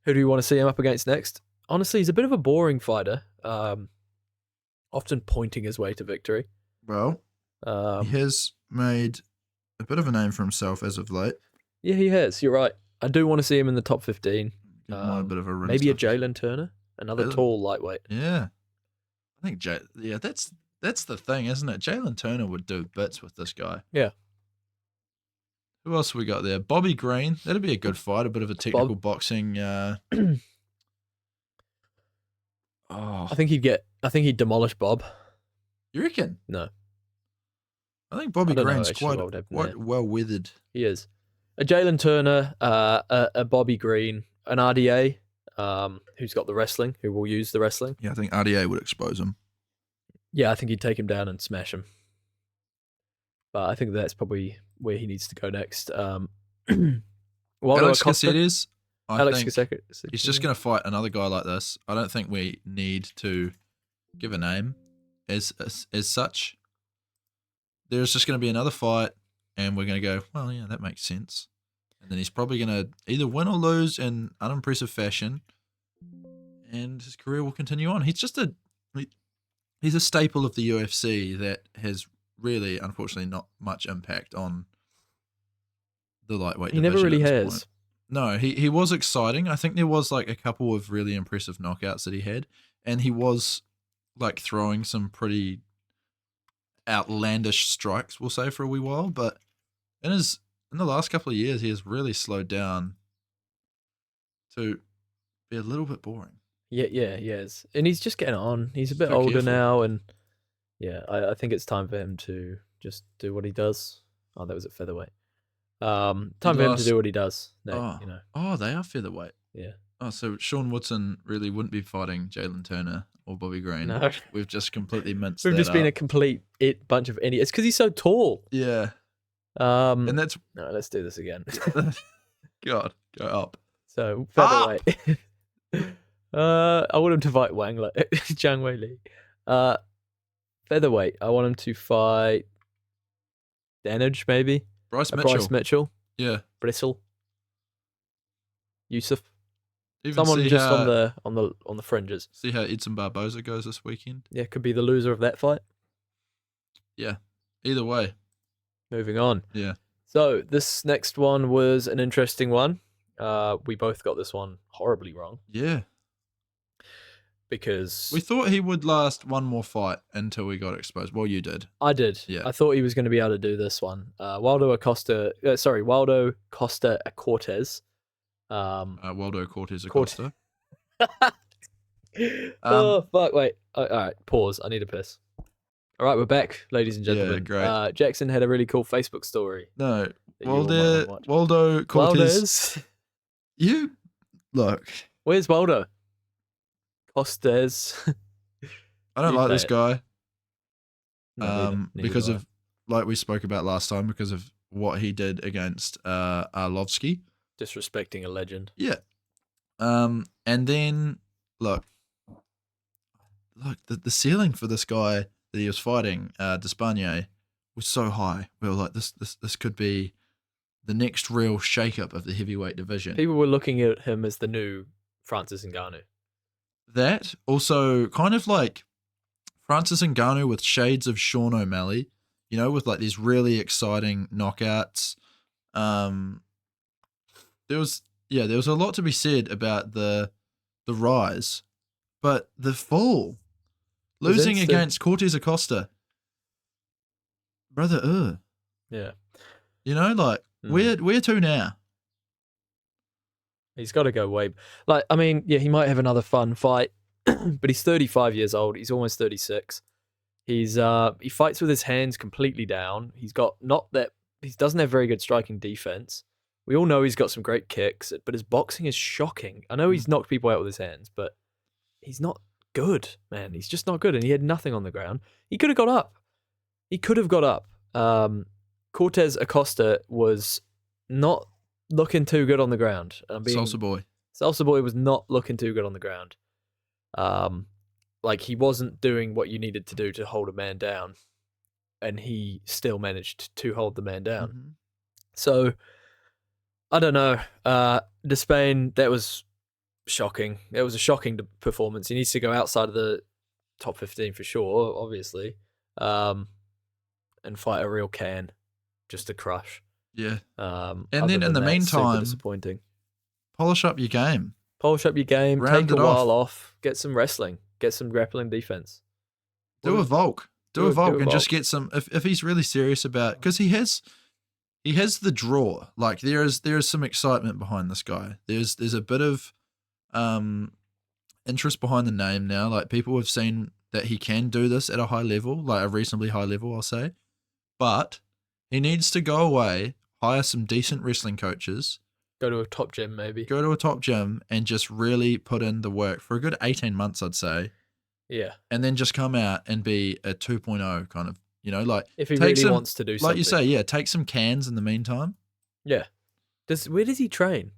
[SPEAKER 2] Who do you want to see him up against next? Honestly, he's a bit of a boring fighter. Often pointing his way to victory.
[SPEAKER 1] Well,
[SPEAKER 2] Um,
[SPEAKER 1] he has made a bit of a name for himself as of late.
[SPEAKER 2] yeah, he has. You're right. I do want to see him in the top 15.
[SPEAKER 1] Give him a bit of a rinse
[SPEAKER 2] Maybe a
[SPEAKER 1] up.
[SPEAKER 2] Jalen Turner, another
[SPEAKER 1] Jalen-
[SPEAKER 2] tall lightweight.
[SPEAKER 1] Yeah. I think that's the thing, isn't it? Jalen Turner would do bits with this guy.
[SPEAKER 2] Yeah.
[SPEAKER 1] Who else we got there? Bobby Green. That'd be a good fight. A bit of a technical boxing.
[SPEAKER 2] I think he'd demolish Bob.
[SPEAKER 1] You reckon?
[SPEAKER 2] No,
[SPEAKER 1] I think Bobby
[SPEAKER 2] I don't know
[SPEAKER 1] Green's
[SPEAKER 2] actually what would happen
[SPEAKER 1] quite
[SPEAKER 2] there.
[SPEAKER 1] well weathered.
[SPEAKER 2] he is. A Jalen Turner, a Bobby Green, an RDA, who's got the wrestling, who will use the wrestling.
[SPEAKER 1] Yeah, I think RDA would expose him.
[SPEAKER 2] Yeah, I think he'd take him down and smash him. But I think that's probably where he needs to go next. Waldo
[SPEAKER 1] Alex
[SPEAKER 2] Acosta,
[SPEAKER 1] Caceres, I
[SPEAKER 2] Alex
[SPEAKER 1] think
[SPEAKER 2] Caceres.
[SPEAKER 1] he's just going to fight another guy like this. I don't think we need to give a name as such. There's just going to be another fight, and we're going to go, well, yeah, that makes sense. And then he's probably going to either win or lose in unimpressive fashion, and his career will continue on. He's a staple of the UFC that has really, unfortunately, not much impact on the lightweight
[SPEAKER 2] He
[SPEAKER 1] division.
[SPEAKER 2] never really
[SPEAKER 1] at this
[SPEAKER 2] has.
[SPEAKER 1] point. No, he was exciting. I think there was like a couple of really impressive knockouts that he had, and he was like throwing some pretty outlandish strikes, we'll say, for a wee while. But in the last couple of years, he has really slowed down to be a little bit boring.
[SPEAKER 2] Yeah, he is. And he's just getting on. He's a bit
[SPEAKER 1] So
[SPEAKER 2] older
[SPEAKER 1] careful.
[SPEAKER 2] now, and yeah, I think it's time for him to just do what he does. Oh, that was at featherweight. Time for him to do what he does. No,
[SPEAKER 1] Oh, they are featherweight.
[SPEAKER 2] Yeah.
[SPEAKER 1] Oh, so Sean Woodson really wouldn't be fighting Jalen Turner or Bobby Green.
[SPEAKER 2] No.
[SPEAKER 1] We've just completely minced
[SPEAKER 2] We've
[SPEAKER 1] that
[SPEAKER 2] just been a
[SPEAKER 1] up.
[SPEAKER 2] complete bunch of idiots. It's because he's so tall.
[SPEAKER 1] Yeah.
[SPEAKER 2] And
[SPEAKER 1] And that's
[SPEAKER 2] no, let's do this again.
[SPEAKER 1] God, go up.
[SPEAKER 2] So featherweight. I want him to fight Zhang Wei Li. Featherweight. I want him to fight Danage, maybe.
[SPEAKER 1] Bryce Mitchell.
[SPEAKER 2] Bryce Mitchell.
[SPEAKER 1] Yeah.
[SPEAKER 2] Bristle. Yusuf.
[SPEAKER 1] Even
[SPEAKER 2] Someone
[SPEAKER 1] see
[SPEAKER 2] just
[SPEAKER 1] how,
[SPEAKER 2] on the fringes.
[SPEAKER 1] see how Edson Barboza goes this weekend.
[SPEAKER 2] Yeah, could be the loser of that fight.
[SPEAKER 1] Yeah. Either way.
[SPEAKER 2] Moving on.
[SPEAKER 1] Yeah.
[SPEAKER 2] So this next one was an interesting one. We both got this one horribly wrong
[SPEAKER 1] Yeah.
[SPEAKER 2] because
[SPEAKER 1] We thought he would last one more fight until we got exposed. Well, you did.
[SPEAKER 2] I did.
[SPEAKER 1] Yeah.
[SPEAKER 2] I thought he was going to be able to do this one. Waldo Costa Cortez.
[SPEAKER 1] Waldo Cortez
[SPEAKER 2] Corte-
[SPEAKER 1] Acosta.
[SPEAKER 2] Oh, fuck. Wait. All right. Pause. I need a piss. All right. We're back, ladies and
[SPEAKER 1] Yeah,
[SPEAKER 2] gentlemen.
[SPEAKER 1] great.
[SPEAKER 2] Jackson had a really cool Facebook story.
[SPEAKER 1] No,
[SPEAKER 2] that you all might wanna watch.
[SPEAKER 1] Waldo Cortez.
[SPEAKER 2] Waldez.
[SPEAKER 1] You look.
[SPEAKER 2] Where's Waldo? Costes.
[SPEAKER 1] I don't
[SPEAKER 2] You
[SPEAKER 1] like
[SPEAKER 2] say
[SPEAKER 1] this
[SPEAKER 2] it.
[SPEAKER 1] guy.
[SPEAKER 2] No, neither
[SPEAKER 1] Because
[SPEAKER 2] do I.
[SPEAKER 1] of like we spoke about last time, because of what he did against Arlovsky.
[SPEAKER 2] Disrespecting a legend.
[SPEAKER 1] Yeah. And then look, the ceiling for this guy that he was fighting, Despanier, was so high. We were like, this could be the next real shake-up of the heavyweight division.
[SPEAKER 2] People were looking at him as the new Francis Ngannou.
[SPEAKER 1] That also kind of like Francis Ngannou with shades of Sean O'Malley, you know, with like these really exciting knockouts. There was a lot to be said about the rise, but the fall,
[SPEAKER 2] Was
[SPEAKER 1] losing
[SPEAKER 2] instant.
[SPEAKER 1] against Cortez Acosta, brother.
[SPEAKER 2] Yeah.
[SPEAKER 1] You know, like where to now?
[SPEAKER 2] He's got to go way. Like, I mean, yeah, he might have another fun fight, but he's 35 years old. He's almost 36. He fights with his hands completely down. He doesn't have very good striking defense. We all know he's got some great kicks, but his boxing is shocking. I know he's knocked people out with his hands, but he's not good, man. He's just not good, and he had nothing on the ground. He could have got up. Cortez Acosta was not looking too good on the ground.
[SPEAKER 1] Salsa boy.
[SPEAKER 2] Salsa Boy was not looking too good on the ground. Like, he wasn't doing what you needed to do to hold a man down, and he still managed to hold the man down.
[SPEAKER 1] Mm-hmm.
[SPEAKER 2] So, I don't know. Despain, that was shocking. It was a shocking performance. He needs to go outside of the top 15 for sure, obviously, and fight a real can just to crush.
[SPEAKER 1] Yeah.
[SPEAKER 2] And
[SPEAKER 1] then in the meantime,
[SPEAKER 2] disappointing.
[SPEAKER 1] polish up your game.
[SPEAKER 2] Polish up your game,
[SPEAKER 1] Round
[SPEAKER 2] take a
[SPEAKER 1] it off.
[SPEAKER 2] while off, get some wrestling, get some grappling defense.
[SPEAKER 1] Do a Volk. Do a Volk and
[SPEAKER 2] Volk.
[SPEAKER 1] just get some. If he's really serious about, because he has the draw. Like there is some excitement behind this guy. There's a bit of interest behind the name now. Like people have seen that he can do this at a high level, like a reasonably high level, I'll say. But he needs to go away, hire some decent wrestling coaches,
[SPEAKER 2] Go to a top gym, maybe.
[SPEAKER 1] go to a top gym, and just really put in the work for a good 18 months, I'd say.
[SPEAKER 2] Yeah.
[SPEAKER 1] And then just come out and be a 2.0 kind of, you know, like
[SPEAKER 2] If he
[SPEAKER 1] take
[SPEAKER 2] really
[SPEAKER 1] some-
[SPEAKER 2] wants to do something.
[SPEAKER 1] like you say, yeah, take some cans in the meantime.
[SPEAKER 2] Yeah. Where does he train?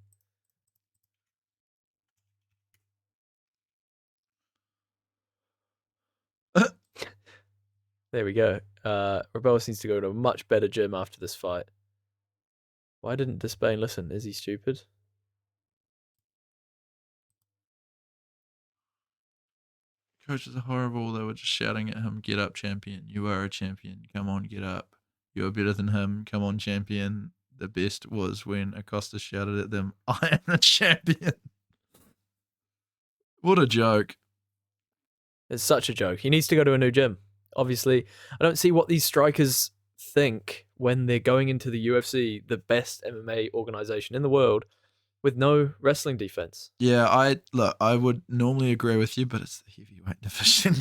[SPEAKER 2] There we go. Rebellis needs to go to a much better gym after this fight. Why didn't Despain listen? Is he stupid?
[SPEAKER 1] Coaches are horrible. They were just shouting at him, "Get up, champion! You are a champion. Come on, get up. You are better than him. Come on, champion." The best was when Acosta shouted at them, "I am the champion." What a joke.
[SPEAKER 2] It's such a joke. He needs to go to a new gym. Obviously, I don't see what these strikers think when they're going into the UFC, the best MMA organization in the world, with no wrestling defense.
[SPEAKER 1] Yeah, I would normally agree with you, but it's the heavyweight division.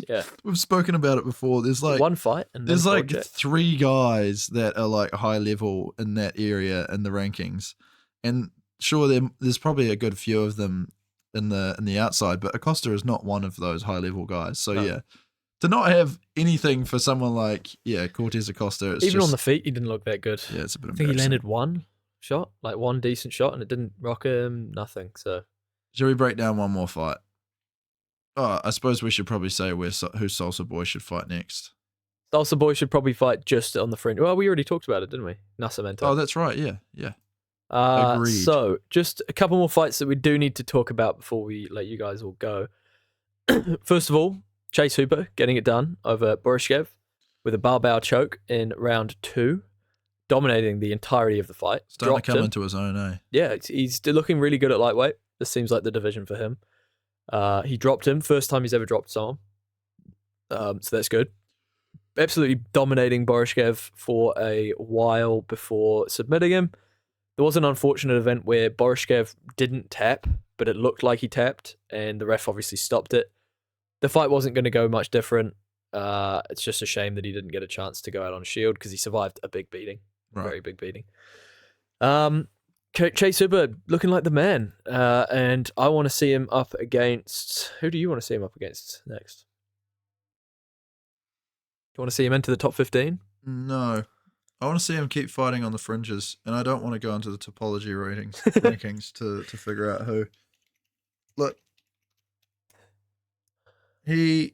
[SPEAKER 2] Yeah.
[SPEAKER 1] We've spoken about it before. There's like
[SPEAKER 2] One fight and
[SPEAKER 1] there's
[SPEAKER 2] then
[SPEAKER 1] like
[SPEAKER 2] project.
[SPEAKER 1] 3 guys that are like high level in that area in the rankings, and sure, there's probably a good few of them in the outside, but Acosta is not one of those high level guys. So
[SPEAKER 2] No.
[SPEAKER 1] yeah, to not have anything for someone like Cortez Acosta, it's
[SPEAKER 2] Even
[SPEAKER 1] just,
[SPEAKER 2] on the feet, he didn't look that good.
[SPEAKER 1] yeah, it's a bit
[SPEAKER 2] I think he
[SPEAKER 1] embarrassing.
[SPEAKER 2] landed one shot, like one decent shot, and it didn't rock him, nothing. So
[SPEAKER 1] Shall we break down one more fight? Oh, I suppose we should probably say who Salsa Boy should fight next.
[SPEAKER 2] Salsa Boy should probably fight just on the fringe. Well, we already talked about it, didn't we? Nascimento.
[SPEAKER 1] Oh, that's right. Yeah. Agreed.
[SPEAKER 2] So, just a couple more fights that we do need to talk about before we let you guys all go. First of all, Chase Hooper getting it done over Borishkev with a barbell choke in round 2, dominating the entirety of the fight.
[SPEAKER 1] Starting
[SPEAKER 2] Dropped
[SPEAKER 1] to come
[SPEAKER 2] him.
[SPEAKER 1] into his own, eh?
[SPEAKER 2] Yeah, he's still looking really good at lightweight. This seems like the division for him. He dropped him. First time he's ever dropped someone. So that's good. Absolutely dominating Borishkev for a while before submitting him. There was an unfortunate event where Borishkev didn't tap, but it looked like he tapped, and the ref obviously stopped it. The fight wasn't going to go much different. It's just a shame that he didn't get a chance to go out on Shield because he survived a big beating, a very big beating. Chase Uber looking like the man, and I want to see him up against. Who do you want to see him up against next? Do you want to see him into the top 15?
[SPEAKER 1] No. I want to see him keep fighting on the fringes, and I don't want to go into the topology rankings to figure out who. Look, he's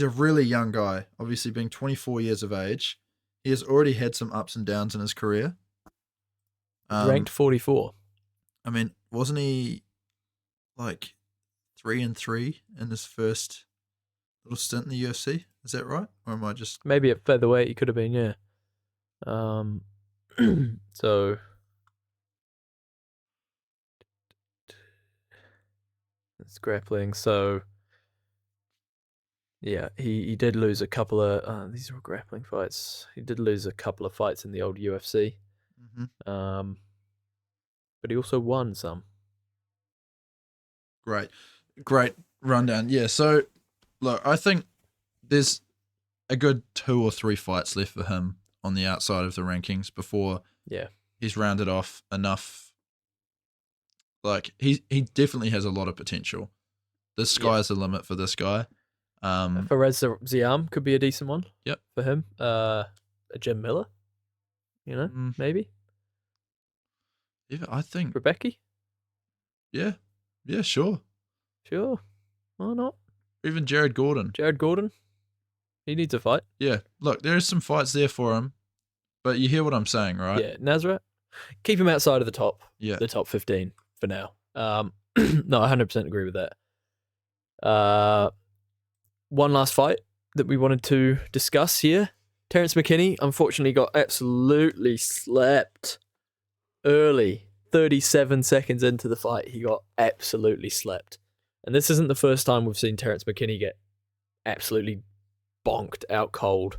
[SPEAKER 1] a really young guy, obviously being 24 years of age. He has already had some ups and downs in his career.
[SPEAKER 2] Ranked 44.
[SPEAKER 1] I mean, wasn't he like 3-3 in his first little stint in the UFC? Is that right? Or am I just...
[SPEAKER 2] Maybe at featherweight he could have been, yeah. So it's grappling. So yeah, he did lose a couple of these are all grappling fights. He did lose a couple of fights in the old UFC.
[SPEAKER 1] Mm-hmm.
[SPEAKER 2] But he also won some.
[SPEAKER 1] Great rundown. Yeah, so look, I think there's a good 2 or 3 fights left for him on the outside of the rankings before he's rounded off enough. Like he definitely has a lot of potential. The sky's the limit for this guy.
[SPEAKER 2] Fares Ziam could be a decent one.
[SPEAKER 1] Yep.
[SPEAKER 2] For him. A Jim Miller, maybe.
[SPEAKER 1] Yeah, I think
[SPEAKER 2] Rebecca.
[SPEAKER 1] Yeah, sure.
[SPEAKER 2] Why not?
[SPEAKER 1] Even Jared Gordon.
[SPEAKER 2] He needs a fight.
[SPEAKER 1] Yeah, look, there's some fights there for him, but you hear what I'm saying, right?
[SPEAKER 2] Yeah, Nazareth. Keep him outside of the top.
[SPEAKER 1] Yeah.
[SPEAKER 2] The top 15 for now. No, I 100% agree with that. One last fight that we wanted to discuss here. Terrence McKinney unfortunately got absolutely slept early. 37 seconds into the fight, he got absolutely slept. And this isn't the first time we've seen Terrence McKinney get absolutely bonked out cold.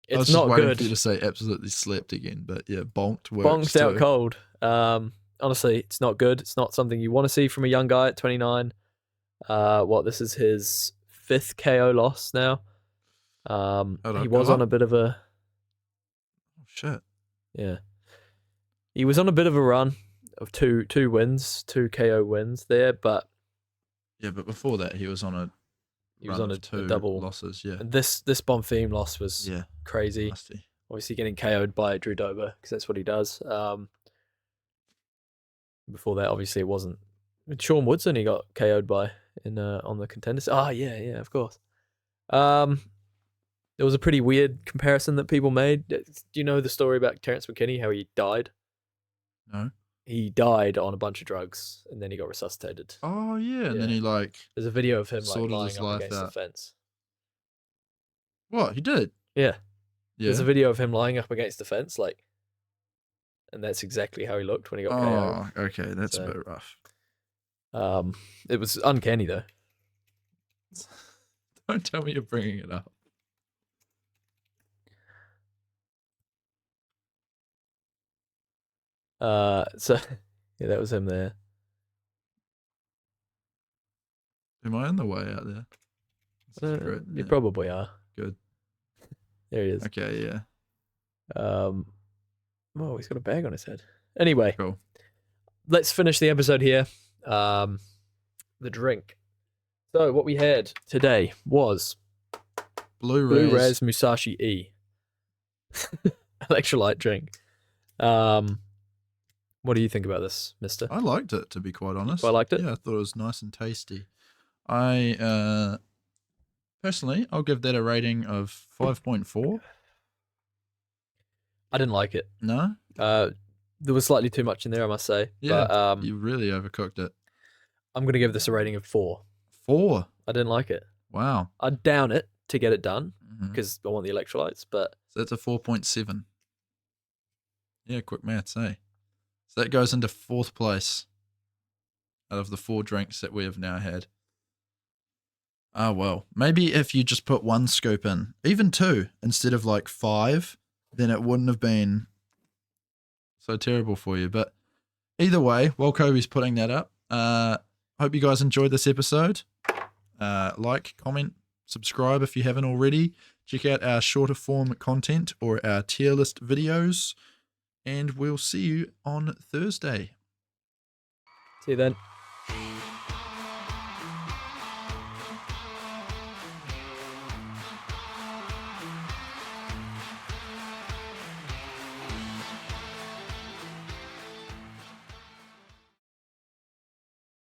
[SPEAKER 2] It's
[SPEAKER 1] I was
[SPEAKER 2] not
[SPEAKER 1] just waiting
[SPEAKER 2] good.
[SPEAKER 1] for you to say absolutely slept again, but yeah, bonked works
[SPEAKER 2] Bonked out
[SPEAKER 1] too.
[SPEAKER 2] cold. Honestly, it's not good. It's not something you want to see from a young guy at 29. This is his 5th KO loss now. He was on a bit of a...
[SPEAKER 1] Oh, shit.
[SPEAKER 2] Yeah. He was on a bit of a run of two wins, 2 KO wins there, but...
[SPEAKER 1] Yeah, but before that, he was on a two
[SPEAKER 2] double
[SPEAKER 1] losses, yeah.
[SPEAKER 2] And this Bonfim loss was crazy.
[SPEAKER 1] Nasty.
[SPEAKER 2] Obviously getting KO'd by Drew Dober, because that's what he does. Before that, obviously, it wasn't... Sean Woodson he got KO'd by on the contenders. Yeah, of course. There was a pretty weird comparison that people made. Do you know the story about Terrence McKinney, how he died?
[SPEAKER 1] No.
[SPEAKER 2] He died on a bunch of drugs, and then he got resuscitated.
[SPEAKER 1] Oh, yeah, and then he
[SPEAKER 2] There's a video of him
[SPEAKER 1] sorted
[SPEAKER 2] lying
[SPEAKER 1] his
[SPEAKER 2] up
[SPEAKER 1] life
[SPEAKER 2] against
[SPEAKER 1] out.
[SPEAKER 2] the fence.
[SPEAKER 1] What, he did?
[SPEAKER 2] Yeah.
[SPEAKER 1] Yeah.
[SPEAKER 2] There's a video of him lying up against the fence, and that's exactly how he looked when he got KO'd.
[SPEAKER 1] Oh, okay, that's a bit rough.
[SPEAKER 2] It was uncanny though.
[SPEAKER 1] Don't tell me you're bringing it up.
[SPEAKER 2] That was him there.
[SPEAKER 1] Am I on the way out there?
[SPEAKER 2] You probably are.
[SPEAKER 1] Good.
[SPEAKER 2] There he is.
[SPEAKER 1] Okay, yeah.
[SPEAKER 2] Oh, he's got a bag on his head. Anyway,
[SPEAKER 1] Cool.
[SPEAKER 2] Let's finish the episode here. The drink. So what we had today was
[SPEAKER 1] Blue
[SPEAKER 2] Res Musashi E. Electrolyte drink. What do you think about this, mister?
[SPEAKER 1] I liked it, to be quite honest.
[SPEAKER 2] I liked it?
[SPEAKER 1] Yeah, I thought it was nice and tasty. I, personally, I'll give that a rating of 5.4.
[SPEAKER 2] I didn't like it.
[SPEAKER 1] No?
[SPEAKER 2] There was slightly too much in there, I must say.
[SPEAKER 1] Yeah,
[SPEAKER 2] but,
[SPEAKER 1] you really overcooked it.
[SPEAKER 2] I'm going to give this a rating of 4.
[SPEAKER 1] 4?
[SPEAKER 2] I didn't like it.
[SPEAKER 1] Wow.
[SPEAKER 2] I'd down it to get it done
[SPEAKER 1] Mm-hmm.
[SPEAKER 2] because I want the electrolytes, but...
[SPEAKER 1] So that's a 4.7. Yeah, quick maths, eh? So that goes into 4th place out of the 4 drinks that we have now had. Ah, well, maybe if you just put 1 scoop in, even 2, instead of like 5, then it wouldn't have been So terrible for you. But either way, while Kobe's putting that up, hope you guys enjoyed this episode. Like, comment, subscribe if you haven't already. Check out our shorter form content or our tier list videos. And we'll see you on Thursday.
[SPEAKER 2] See you then.